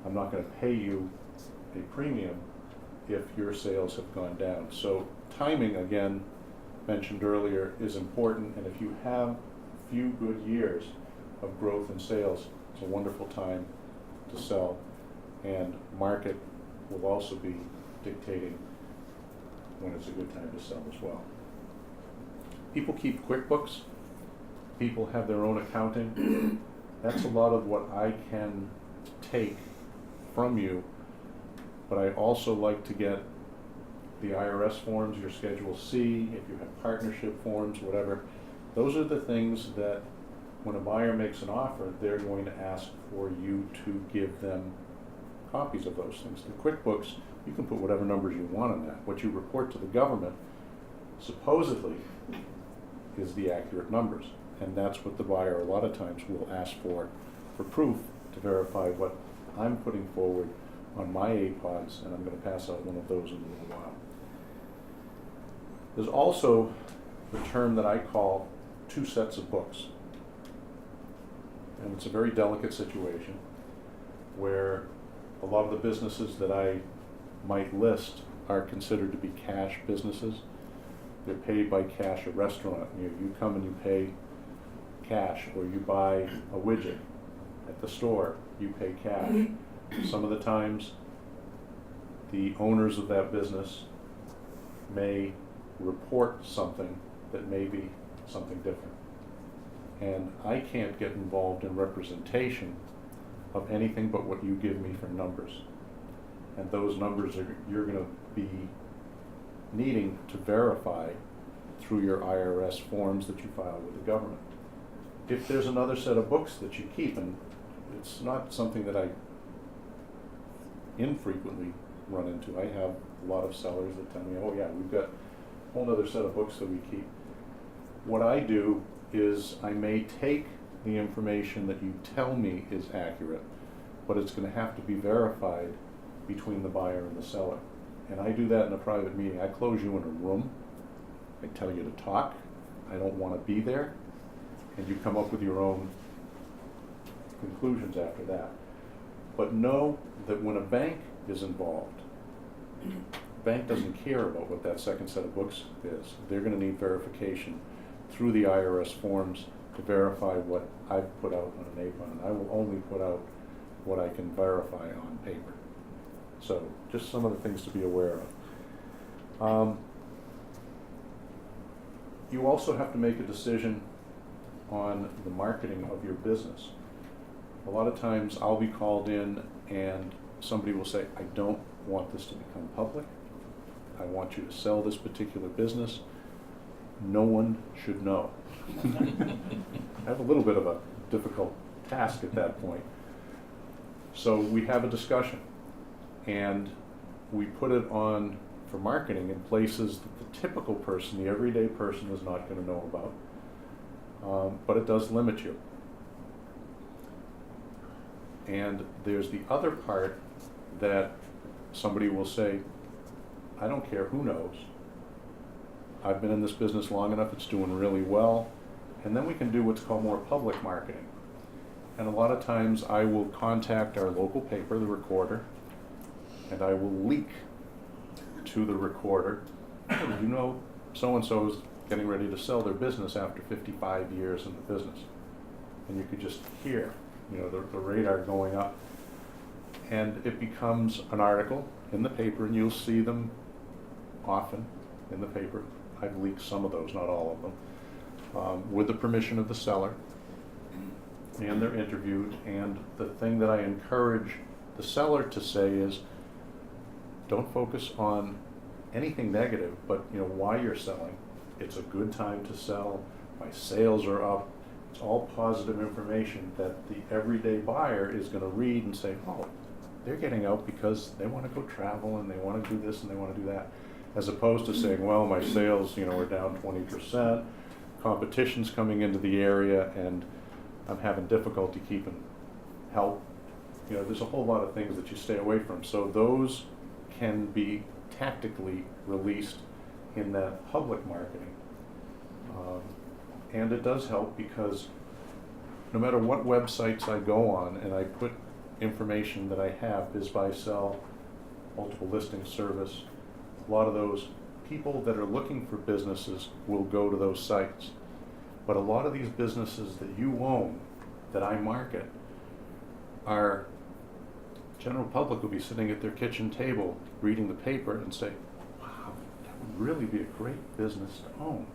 I'm not going to pay you a premium if your sales have gone down. So timing, again, mentioned earlier, is important, and if you have a few good years of growth in sales, it's a wonderful time to sell, and market will also be dictating when it's a good time to sell as well. People keep QuickBooks. People have their own accounting. That's a lot of what I can take from you, but I also like to get the IRS forms, your Schedule C, if you have partnership forms, whatever. Those are the things that when a buyer makes an offer, they're going to ask for you to give them copies of those things. The QuickBooks, you can put whatever numbers you want on that. What you report to the government, supposedly, is the accurate numbers. And that's what the buyer a lot of times will ask for proof to verify what I'm putting forward on my APODs, and I'm going to pass out one of those in a little while. There's also the term that I call 2 sets of books. And it's a very delicate situation where a lot of the businesses that I might list are considered to be cash businesses. They're paid by cash. A restaurant, you come and you pay cash, or you buy a widget at the store, you pay cash. Some of the times the owners of that business may report something that may be something different. And I can't get involved in representation of anything but what you give me for numbers. And those numbers you're going to be needing to verify through your IRS forms that you file with the government. If there's another set of books that you keep, and it's not something that I infrequently run into. I have a lot of sellers that tell me, oh yeah, we've got a whole other set of books that we keep. What I do is I may take the information that you tell me is accurate, but it's going to have to be verified between the buyer and the seller. And I do that in a private meeting. I close you in a room. I tell you to talk. I don't want to be there. And you come up with your own conclusions after that. But know that when a bank is involved, the bank doesn't care about what that second set of books is. They're going to need verification through the IRS forms to verify what I've put out on an APON. And I will only put out what I can verify on paper. So just some of the things to be aware of. You also have to make a decision on the marketing of your business. A lot of times I'll be called in and somebody will say, I don't want this to become public. I want you to sell this particular business. No one should know. I have a little bit of a difficult task at that point. So we have a discussion, and we put it on for marketing in places that the typical person, the everyday person, is not going to know about. But it does limit you. And there's the other part that somebody will say, I don't care who knows. I've been in this business long enough, it's doing really well. And then we can do what's called more public marketing. And a lot of times I will contact our local paper, the Recorder, and I will leak to the Recorder, hey, you know, so-and-so is getting ready to sell their business after 55 years in the business. And you could just hear, you know, the radar going up. And it becomes an article in the paper, and you'll see them often in the paper. I've leaked some of those, not all of them, with the permission of the seller. And they're interviewed. And the thing that I encourage the seller to say is, don't focus on anything negative, but you know why you're selling. It's a good time to sell. My sales are up. It's all positive information that the everyday buyer is gonna read and say, oh, they're getting out because they wanna go travel and they wanna do this and they wanna do that. As opposed to saying, well, my sales, are down 20%, competition's coming into the area and I'm having difficulty keeping help. There's a whole lot of things that you stay away from. So those can be tactically released in that public marketing. And it does help because no matter what websites I go on and I put information that I have, biz, buy, sell, multiple listing service, a lot of those people that are looking for businesses will go to those sites. But a lot of these businesses that you own, that I market, our general public will be sitting at their kitchen table reading the paper and say, wow, that would really be a great business to own.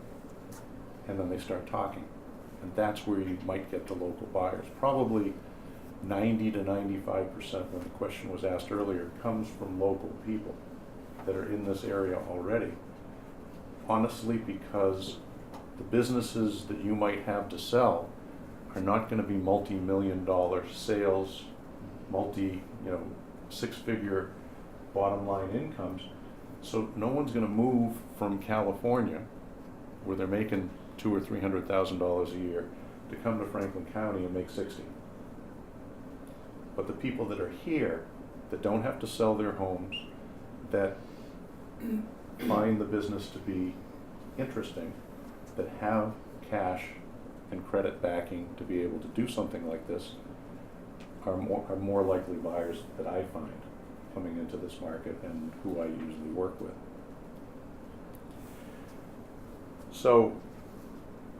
And then they start talking. And that's where you might get the local buyers. Probably 90 to 95%, when the question was asked earlier, comes from local people that are in this area already. Honestly, because the businesses that you might have to sell are not going to be multi-million-dollar sales, six-figure bottom line incomes. So no one's going to move from California, where they're making $200,000 or $300,000 a year, to come to Franklin County and make 60. But the people that are here, that don't have to sell their homes, that find the business to be interesting, that have cash and credit backing to be able to do something like this, are more likely buyers that I find coming into this market and who I usually work with. So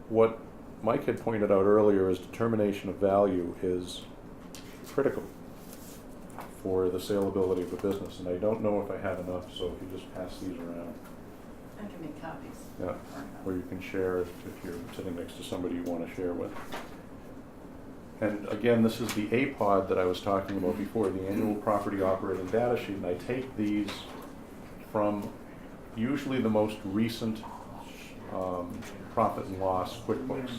what Mike had pointed out earlier is determination of value is critical for the saleability of a business. And I don't know if I have enough, so if you just pass these around. I can make copies. Yeah, or you can share if you're sitting next to somebody you want to share with. And again, this is the APOD that I was talking about before, the Annual Property Operating Data Sheet. And I take these from usually the most recent profit and loss QuickBooks.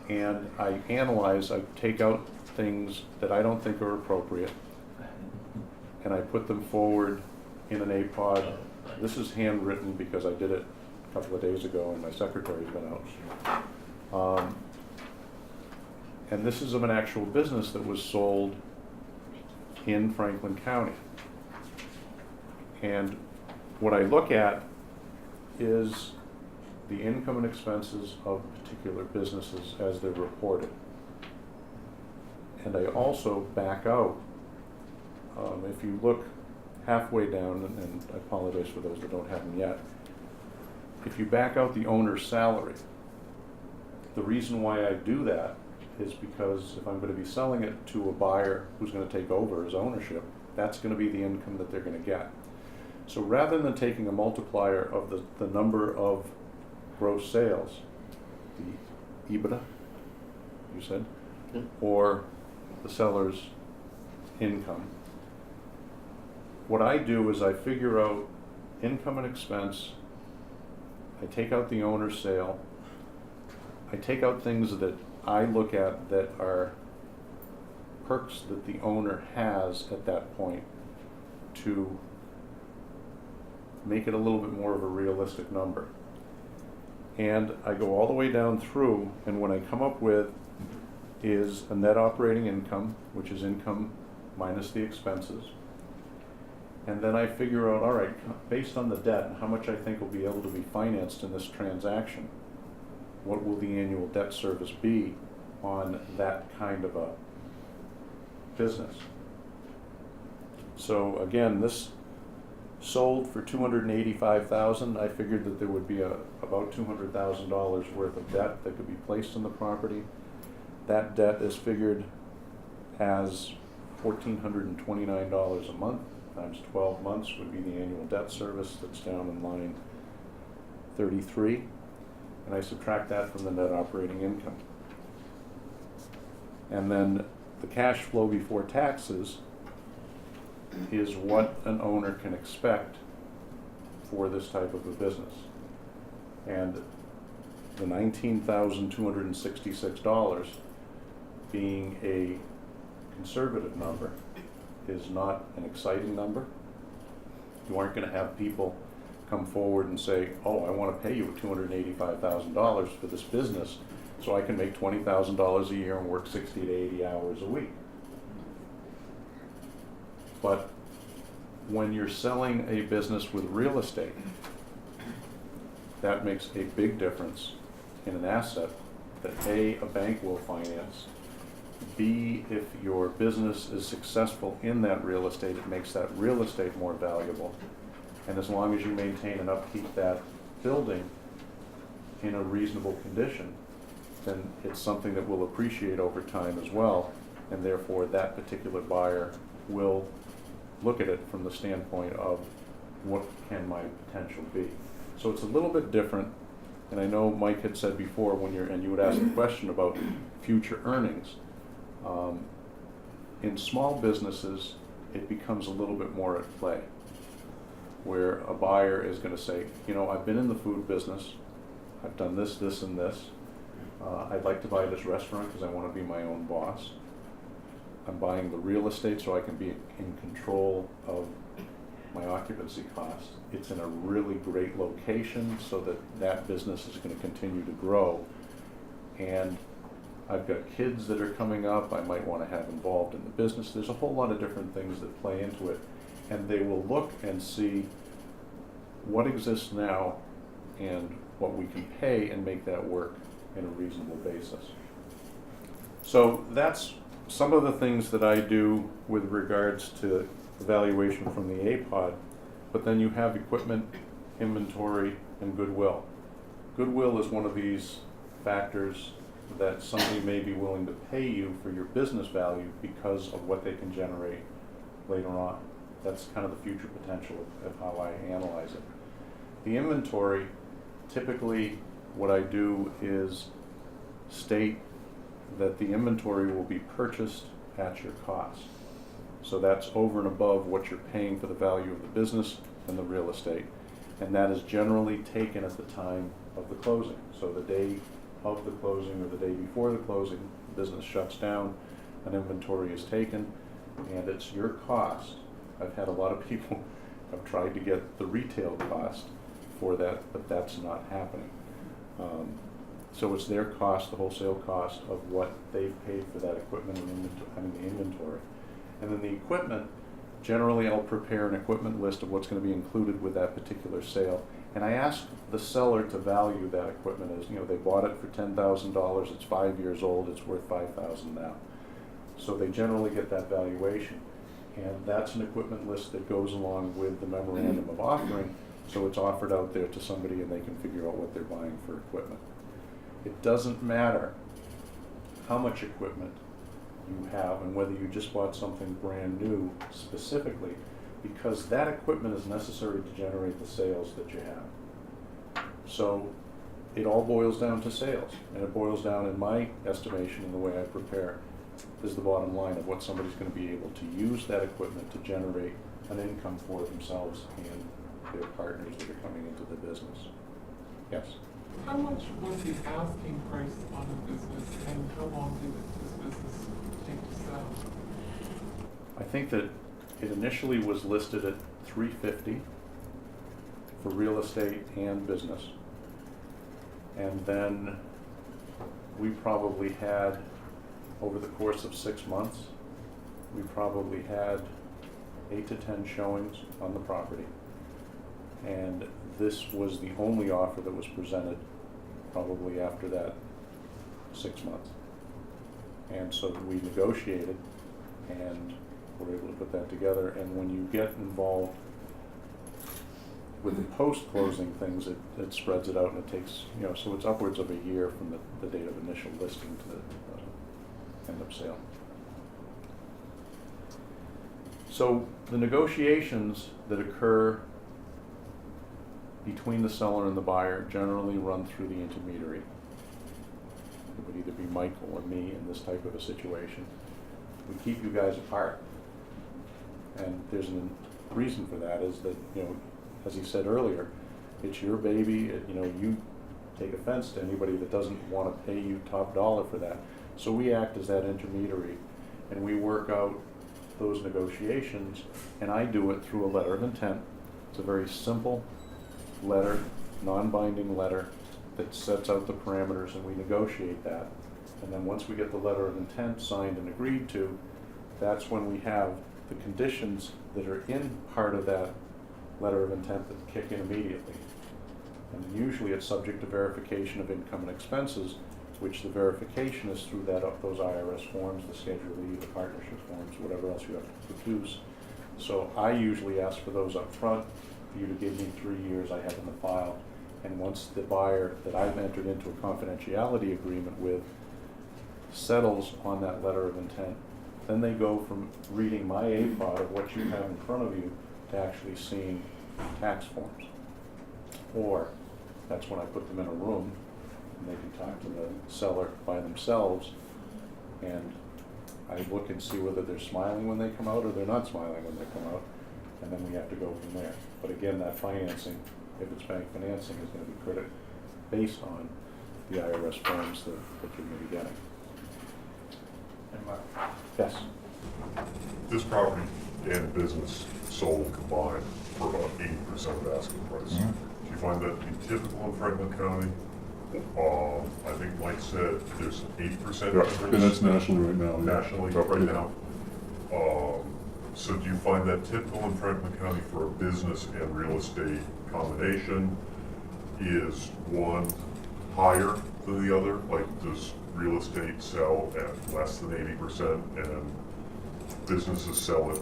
And I analyze, I take out things that I don't think are appropriate, and I put them forward in an APOD. This is handwritten because I did it a couple of days ago and my secretary's been out. And this is of an actual business that was sold in Franklin County. And what I look at is the income and expenses of particular businesses as they're reported. And I also back out, if you look halfway down, and I apologize for those that don't have them yet, if you back out the owner's salary, the reason why I do that is because if I'm going to be selling it to a buyer who's going to take over as ownership, that's going to be the income that they're going to get. So rather than taking a multiplier of the number of gross sales, the EBITDA, you said, or the seller's income, what I do is I figure out income and expense, I take out the owner's sale, I take out things that I look at that are perks that the owner has at that point to make it a little bit more of a realistic number. And I go all the way down through, and what I come up with is a net operating income, which is income minus the expenses. And then I figure out, all right, based on the debt and how much I think will be able to be financed in this transaction, what will the annual debt service be on that kind of a business? So again, this sold for $285,000. I figured that there would be about $200,000 worth of debt that could be placed on the property. That debt is figured as $1,429 a month times 12 months would be the annual debt service. That's down in line 33. And I subtract that from the net operating income. And then the cash flow before taxes is what an owner can expect for this type of a business. And the $19,266 being a conservative number is not an exciting number. You aren't going to have people come forward and say, oh, I want to pay you $285,000 for this business so I can make $20,000 a year and work 60 to 80 hours a week. But when you're selling a business with real estate, that makes a big difference in an asset that A, a bank will finance, B, if your business is successful in that real estate, it makes that real estate more valuable. And as long as you maintain and upkeep that building in a reasonable condition, then it's something that will appreciate over time as well, and therefore that particular buyer will look at it from the standpoint of what can my potential be. So it's a little bit different, and I know Mike had said before when you would ask a question about future earnings. In small businesses, it becomes a little bit more at play, where a buyer is going to say, you know, I've been in the food business, I've done this, this, and this. I'd like to buy this restaurant because I want to be my own boss. I'm buying the real estate so I can be in control of my occupancy costs. It's in a really great location so that that business is going to continue to grow. And I've got kids that are coming up I might want to have involved in the business. There's a whole lot of different things that play into it. And they will look and see what exists now and what we can pay and make that work in a reasonable basis. So that's some of the things that I do with regards to evaluation from the APOD, but then you have equipment, inventory, and goodwill. Goodwill is one of these factors that somebody may be willing to pay you for your business value because of what they can generate later on. That's kind of the future potential of how I analyze it. The inventory, typically what I do is state that the inventory will be purchased at your cost. So that's over and above what you're paying for the value of the business and the real estate. And that is generally taken at the time of the closing. So the day of the closing or the day before the closing, the business shuts down, an inventory is taken, and it's your cost. I've had a lot of people have tried to get the retail cost for that, but that's not happening. So it's their cost, the wholesale cost of what they've paid for that equipment and the inventory. And then the equipment, generally I'll prepare an equipment list of what's going to be included with that particular sale. And I ask the seller to value that equipment as, you know, they bought it for $10,000, it's 5 years old, it's worth $5,000 now. So they generally get that valuation. And that's an equipment list that goes along with the memorandum of offering, so it's offered out there to somebody and they can figure out what they're buying for equipment. It doesn't matter how much equipment you have and whether you just bought something brand new specifically, because that equipment is necessary to generate the sales that you have. So it all boils down to sales, and it boils down, in my estimation, in the way I prepare, is the bottom line of what somebody's going to be able to use that equipment to generate an income for themselves and their partners that are coming into the business. Yes? How much was the asking price on the business, and how long did this business take to sell? I think that it initially was listed at $350 for real estate and business. And then we probably had, over the course of 6 months, we probably had 8 to 10 showings on the property. And this was the only offer that was presented probably after that 6 months. And so we negotiated and were able to put that together. And when you get involved with the post-closing things, it spreads it out, and it takes, you know, so it's upwards of a year from the date of initial listing to the end of sale. So the negotiations that occur between the seller and the buyer generally run through the intermediary. It would either be Michael or me in this type of a situation. We keep you guys apart. And there's a reason for that, is that, you know, as he said earlier, it's your baby. You know, take offense to anybody that doesn't want to pay you top dollar for that. So we act as that intermediary, and we work out those negotiations, and I do it through a letter of intent. It's a very simple letter, non-binding letter that sets out the parameters, and we negotiate that. And then once we get the letter of intent signed and agreed to, that's when we have the conditions that are in part of that letter of intent that kick in immediately. And usually it's subject to verification of income and expenses, which the verification is through those IRS forms, the Schedule E, the partnership forms, whatever else you have to produce. So I usually ask for those up front, for you to give me 3 years, I have in the file. And once the buyer that I've entered into a confidentiality agreement with settles on that letter of intent, then they go from reading my APOD of what you have in front of you to actually seeing tax forms. Or that's when I put them in a room and they can talk to the seller by themselves, and I look and see whether they're smiling when they come out or they're not smiling when they come out, and then we have to go from there. But again, that financing, if it's bank financing, is going to be based on the IRS forms that you're going to be getting. Yes. This property and business sold combined for about 80% of asking price. Mhm. Do you find that to be typical in Franklin County? I think Mike said there's 80% Yeah, difference. and that's nationally right now. Yeah. Nationally, Yep, right yeah. now. So do you find that typical in Franklin County for a business and real estate combination? Is one higher than the other? Like, does real estate sell at less than 80% and businesses sell at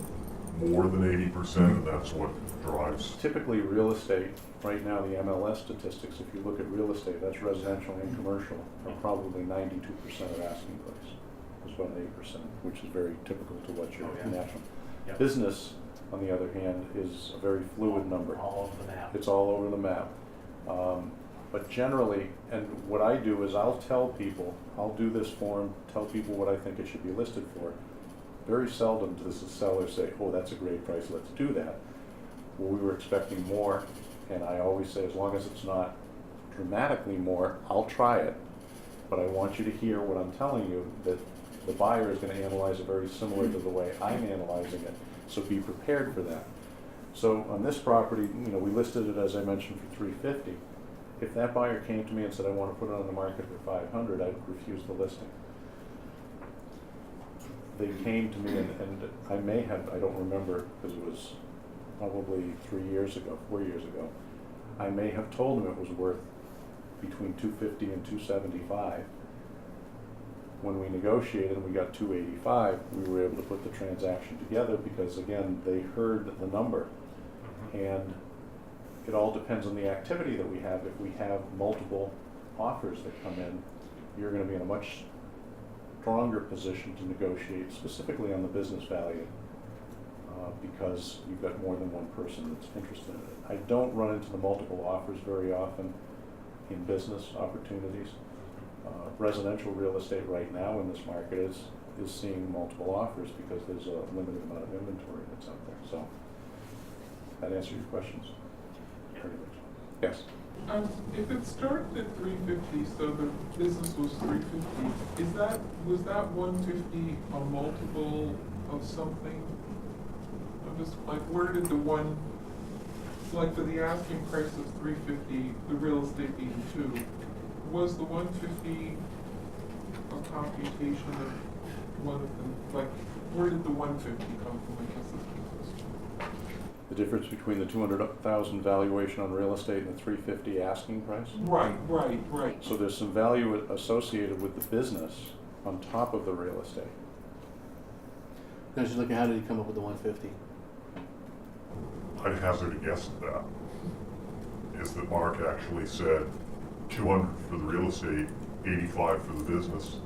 more than 80%, and that's what drives? Typically, real estate, right now, the MLS statistics, if you look at real estate, that's residential and commercial, are probably 92% of asking price. It's about 8%, which is very typical to what your national. Yep. Business, on the other hand, is a very fluid number. All over the map. It's all over the map. But generally, and what I do is I'll tell people, I'll do this form, tell people what I think it should be listed for. Very seldom does the seller say, oh, that's a great price, let's do that. Well, we were expecting more, and I always say, as long as it's not dramatically more, I'll try it. But I want you to hear what I'm telling you, that the buyer is going to analyze it very similar to the way I'm analyzing it. So be prepared for that. So on this property, we listed it, as I mentioned, for $350. If that buyer came to me and said, I want to put it on the market for $500, I'd refuse the listing. They came to me, and I may have, I don't remember, because it was probably 4 years ago, I may have told them it was worth between $250 and $275. When we negotiated and we got $285, we were able to put the transaction together because, again, they heard the number. And it all depends on the activity that we have. If we have multiple offers that come in, you're going to be in a much stronger position to negotiate, specifically on the business value, because you've got more than one person that's interested in it. I don't run into the multiple offers very often in business opportunities. Residential real estate right now in this market is seeing multiple offers because there's a limited amount of inventory that's out there. So that answers your questions. Pretty much. Yes. If it started at $350, so the business was $350, was that $150 a multiple of something? I'm just like, where did the one, like for the asking price of $350, the real estate being $2, was the $150 a computation of one of them? Like, where did the $150 come from? I guess that's my question. The difference between the $200,000 valuation on real estate and the $350 asking price? Right. So there's some value associated with the business on top of the real estate. I was just looking, how did he come up with the 150? I'd hazard a guess at that. Is that Mark actually said 200 for the real estate, 85 for the business,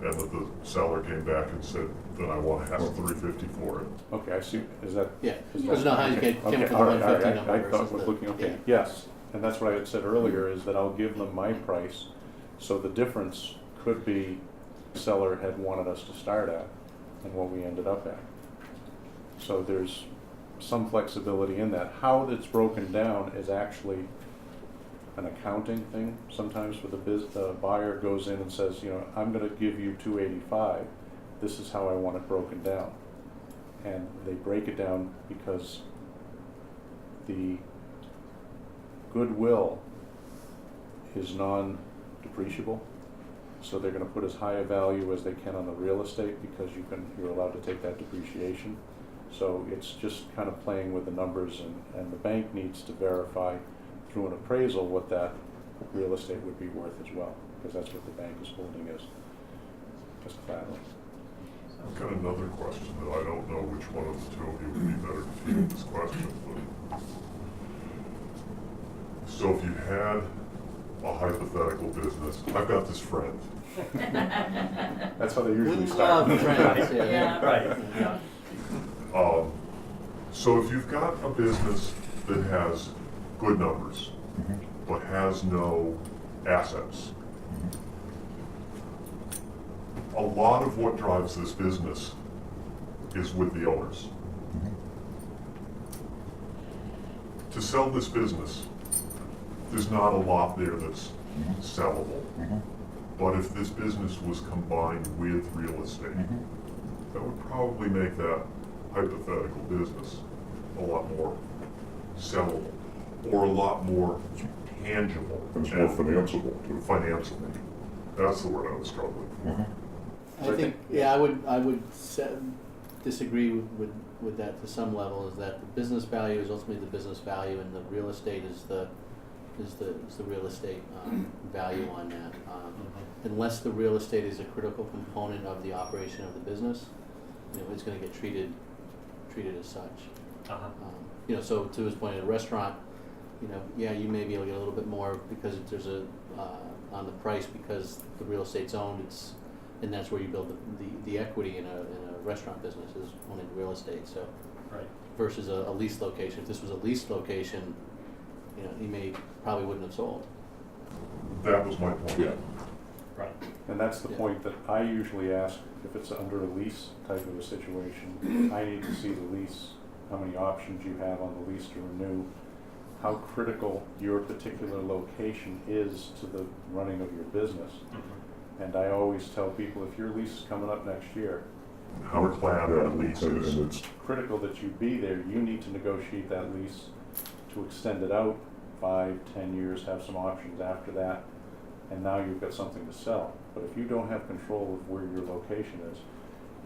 and that the seller came back and said, then I want to ask 350 for it. Okay, I see. Is that? Yeah, is because that- now how you okay, came up with the all right, 150 all right. number I thought versus was the- looking, okay, yeah. yes. And that's what I had said earlier, is that I'll give them my price. So the difference could be the seller had wanted us to start at and what we ended up at. So there's some flexibility in that. How it's broken down is actually an accounting thing sometimes for the buyer goes in and says, you know, I'm gonna give you $285, this is how I want it broken down. And they break it down because the goodwill is non-depreciable. So they're gonna put as high a value as they can on the real estate because you're allowed to take that depreciation. So it's just kind of playing with the numbers, and the bank needs to verify through an appraisal what that real estate would be worth as well, because that's what the bank is holding as collateral. I've got another question that I don't know which one of the two of you would be better to field this question, but so if you had a hypothetical business, I've got this friend. That's how they usually We start. love friends, yeah. Yeah. Right, yeah. So if you've got a business that has good numbers, but has no assets, a lot of what drives this business is with the owners. To sell this business, there's not a lot there that's sellable. But if this business was combined with real estate, that would probably make that hypothetical business a lot more sellable, or a lot more tangible. And it's more financeable, too. Financeable. That's the word I was struggling for. I think, yeah, I would disagree with that to some level, is that the business value is ultimately the business value, and the real estate is the real estate value on that. Unless the real estate is a critical component of the operation of the business, you know, it's going to get treated as such. You know, so to his point, at a restaurant, you know, yeah, you may be able to get a little bit more because there's a on the price because the real estate's owned. And that's where you build the equity in a restaurant business, is owning real estate. So, Right. versus a leased location. If this was a leased location, you know, he probably wouldn't have sold. That was my point. Yeah. Right. And that's the Yeah. point that I usually ask, if it's under a lease type of a situation, I need to see the lease, how many options you have on the lease to renew, how critical your particular location is to the running of your business. And I always tell people, if your lease is coming up next year, How planned Yeah, that lease and is. it's, critical that you be there, you need to negotiate that lease to extend it out 5, 10 years, have some options after that, and now you've got something to sell. But if you don't have control of where your location is,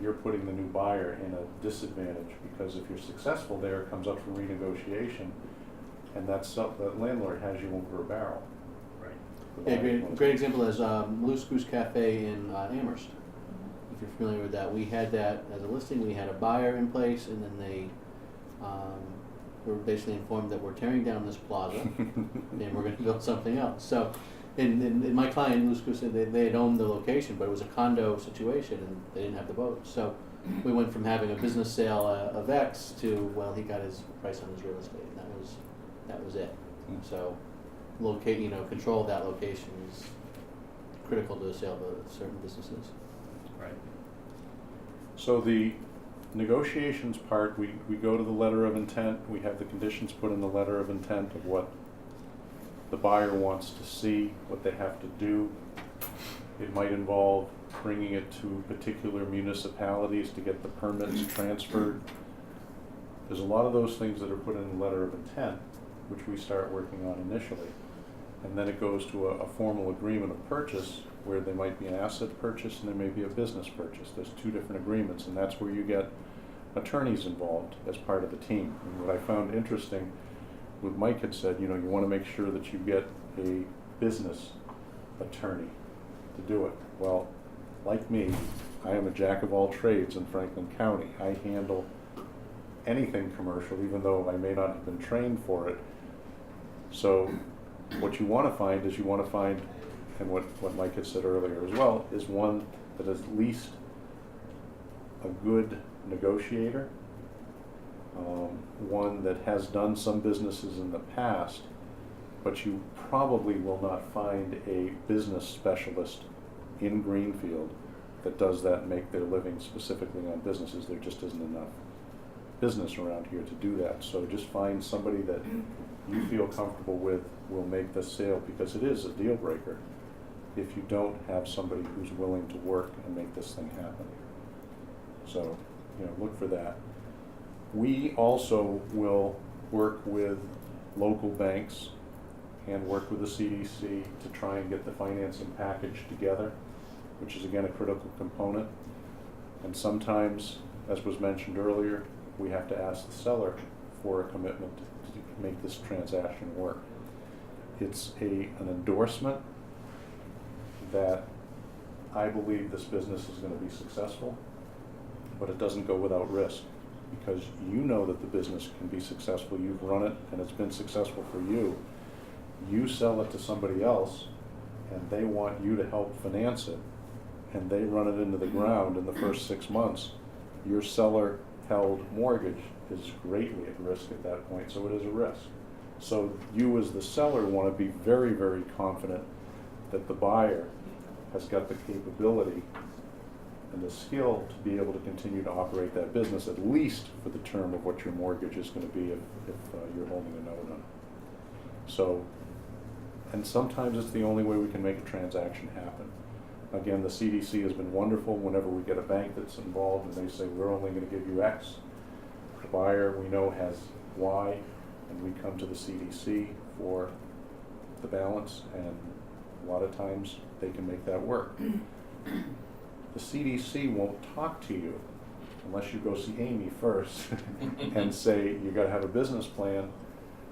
you're putting the new buyer in a disadvantage, because if you're successful there, it comes up for renegotiation, and the landlord has you over a barrel. Right. The Yeah, buyer wants great it. example is Loose Goose Cafe in Amherst. If you're familiar with that, we had that as a listing. We had a buyer in place, and then they were basically informed that we're tearing down this plaza and we're going to build something else. So, and my client, Loose Goose, said they had owned the location, but it was a condo situation, and they didn't have the boat. So we went from having a business sale of X to, well, he got his price on his real estate, and that was it. So, control of that location is critical to the sale of certain businesses. Right. So the negotiations part, we go to the letter of intent, we have the conditions put in the letter of intent of what the buyer wants to see, what they have to do. It might involve bringing it to particular municipalities to get the permits transferred. There's a lot of those things that are put in the letter of intent, which we start working on initially. And then it goes to a formal agreement of purchase, where there might be an asset purchase and there may be a business purchase. There's two different agreements, and that's where you get attorneys involved as part of the team. And what I found interesting, what Mike had said, you want to make sure that you get a business attorney to do it. Well, like me, I am a jack of all trades in Franklin County. I handle anything commercial, even though I may not have been trained for it. So what you want to find is and what Mike had said earlier as well, is one that is at least a good negotiator, one that has done some businesses in the past, but you probably will not find a business specialist in Greenfield that does that and make their living specifically on businesses. There just isn't enough business around here to do that. So just find somebody that you feel comfortable with will make this sale, because it is a deal breaker if you don't have somebody who's willing to work and make this thing happen. So, look for that. We also will work with local banks and work with the CDC to try and get the financing package together, which is again a critical component. And sometimes, as was mentioned earlier, we have to ask the seller for a commitment to make this transaction work. It's an endorsement that I believe this business is going to be successful, but it doesn't go without risk, because you know that the business can be successful. You've run it and it's been successful for you. You sell it to somebody else and they want you to help finance it, and they run it into the ground in the first 6 months. Your seller held mortgage is greatly at risk at that point, so it is a risk. So you as the seller want to be very, very confident that the buyer has got the capability and the skill to be able to continue to operate that business, at least for the term of what your mortgage is going to be if you're holding a note on it. So, and sometimes it's the only way we can make a transaction happen. Again, the CDC has been wonderful. Whenever we get a bank that's involved and they say, we're only going to give you X, the buyer we know has Y, and we come to the CDC for the balance, and a lot of times they can make that work. The CDC won't talk to you unless you go see Amy first and say, you got to have a business plan.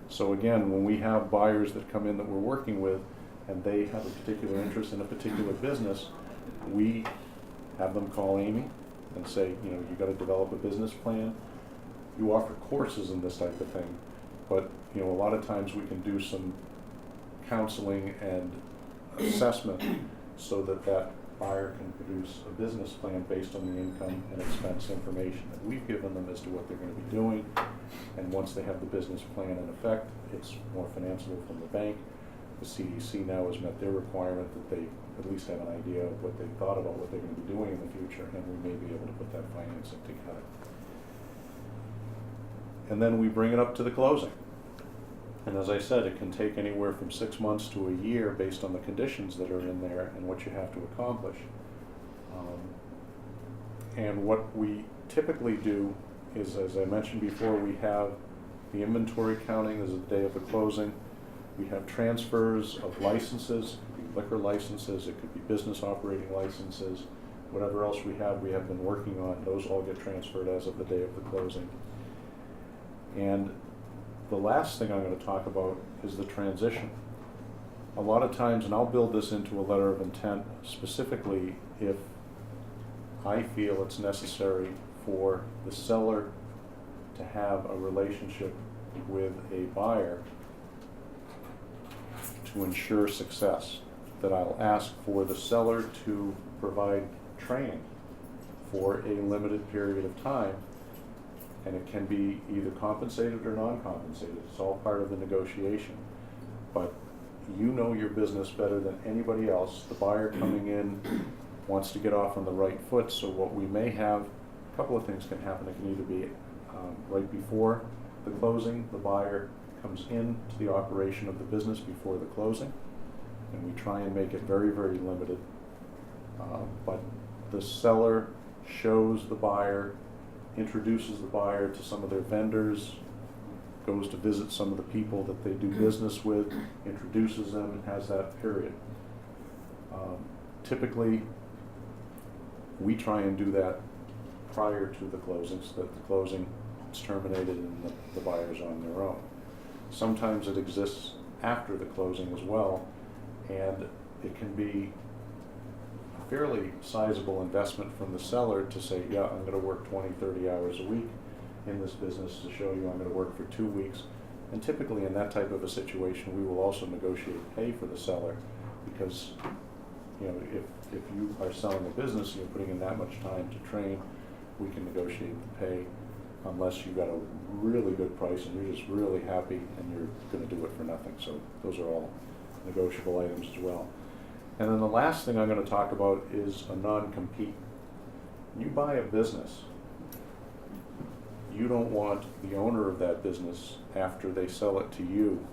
So again, when we have buyers that come in that we're working with and they have a particular interest in a particular business, we have them call Amy and say, you got to develop a business plan. You offer courses in this type of thing, but a lot of times we can do some counseling and assessment so that buyer can produce a business plan based on the income and expense information that we've given them as to what they're going to be doing. And once they have the business plan in effect, it's more financeable from the bank. The CDC now has met their requirement that they at least have an idea of what they thought about what they're going to be doing in the future, and we may be able to put that financing together. And then we bring it up to the closing. And as I said, it can take anywhere from 6 months to a year based on the conditions that are in there and what you have to accomplish. And what we typically do is, as I mentioned before, we have the inventory counting as the day of the closing. We have transfers of licenses. It could be liquor licenses, it could be business operating licenses, whatever else we have been working on. Those all get transferred as of the day of the closing. And the last thing I'm going to talk about is the transition. A lot of times, and I'll build this into a letter of intent specifically if I feel it's necessary for the seller to have a relationship with a buyer to ensure success, that I'll ask for the seller to provide training for a limited period of time. And it can be either compensated or non-compensated. It's all part of the negotiation. But you know your business better than anybody else. The buyer coming in wants to get off on the right foot. So what we may have, a couple of things can happen. It can either be right before the closing, the buyer comes into the operation of the business before the closing, and we try and make it very, very limited. But the seller shows the buyer, introduces the buyer to some of their vendors, goes to visit some of the people that they do business with, introduces them, and has that period. Typically, we try and do that prior to the closing so that the closing is terminated and the buyer's on their own. Sometimes it exists after the closing as well, and it can be a fairly sizable investment from the seller to say, yeah, I'm going to work 20, 30 hours a week in this business to show you I'm going to work for 2 weeks. And typically in that type of a situation, we will also negotiate pay for the seller, because if you are selling a business and you're putting in that much time to train, we can negotiate the pay, unless you've got a really good price and you're just really happy and you're going to do it for nothing. So those are all negotiable items as well. And then the last thing I'm going to talk about is a non-compete. When you buy a business, you don't want the owner of that business, after they sell it to you,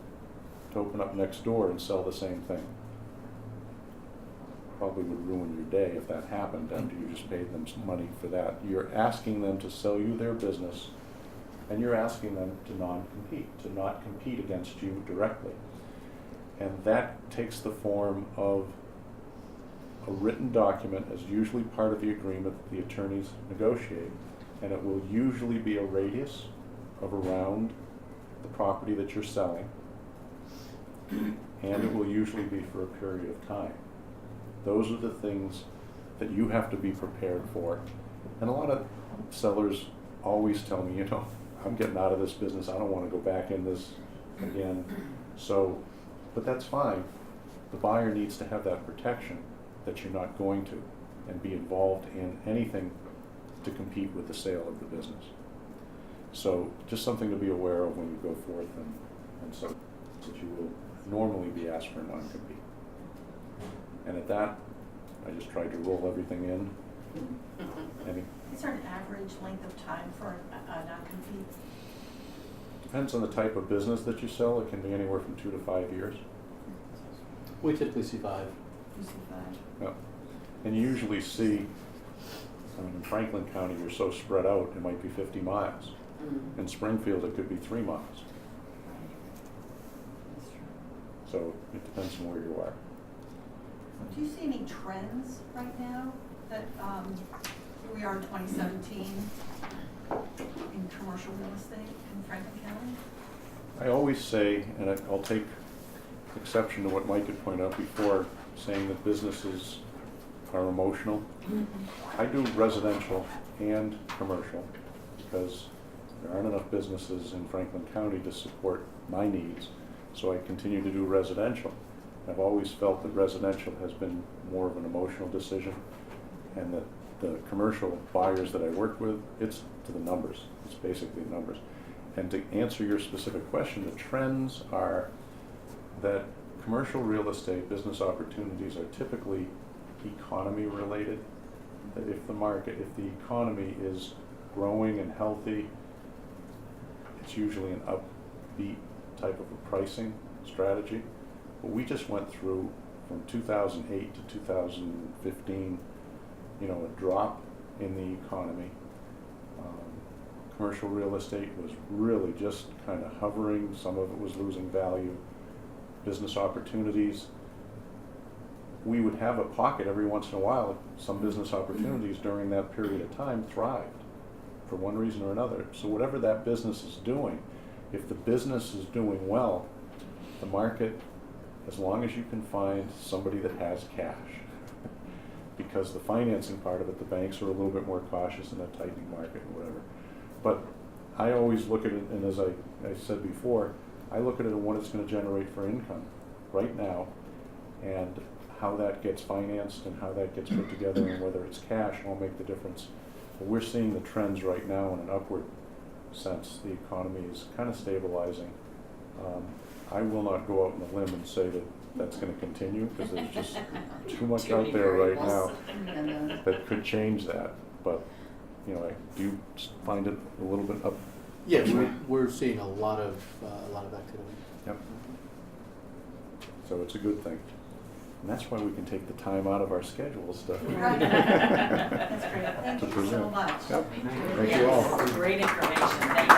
to open up next door and sell the same thing. Probably would ruin your day if that happened after you just paid them some money for that. You're asking them to sell you their business, and you're asking them to non-compete, to not compete against you directly. And that takes the form of a written document, as usually part of the agreement that the attorneys negotiate, and it will usually be a radius of around the property that you're selling, and it will usually be for a period of time. Those are the things that you have to be prepared for. And a lot of sellers always tell me, you know, I'm getting out of this business, I don't want to go back in this again. So, but that's fine. The buyer needs to have that protection that you're not going to, and be involved in anything to compete with the sale of the business. So just something to be aware of when you go forth, and so that you will normally be asked for a non-compete. And at that, I just tried to roll everything in. Is there an average length of time for a non-compete? Depends on the type of business that you sell. It can be anywhere from 2 to 5 years. We typically see 5. Yeah. And you usually see, I mean, in Franklin County, you're so spread out, it might be 50 miles. In Springfield, it could be 3 miles. So it depends on where you are. Do you see any trends right now that, here we are in 2017, in commercial real estate in Franklin County? I always say, and I'll take exception to what Mike had pointed out before, saying that businesses are emotional. I do residential and commercial because there aren't enough businesses in Franklin County to support my needs, so I continue to do residential. I've always felt that residential has been more of an emotional decision, and that the commercial buyers that I work with, it's to the numbers. It's basically numbers. And to answer your specific question, the trends are that commercial real estate business opportunities are typically economy related. That if the economy is growing and healthy, it's usually an upbeat type of a pricing strategy. But we just went through, from 2008 to 2015, you know, a drop in the economy. Commercial real estate was really just kind of hovering. Some of it was losing value. Business opportunities, we would have a pocket every once in a while. Some business opportunities during that period of time thrived for one reason or another. So whatever that business is doing, if the business is doing well, the market, as long as you can find somebody that has cash, because the financing part of it, the banks are a little bit more cautious in a tightening market or whatever. But I always look at it, and as I said before, I look at it and what it's going to generate for income right now, and how that gets financed and how that gets put together, and whether it's cash will make the difference. But we're seeing the trends right now in an upward sense. The economy is kind of stabilizing. I will not go out on a limb and say that that's going to continue, because there's just too much out there right now that could change that. But you know, I do find it a little bit up. Yeah, we're seeing a lot of activity. Yep. So it's a good thing. And that's why we can take the time out of our schedules to Right. That's great. Thank to you so present. much. Yep. Thank you all. Great information, thank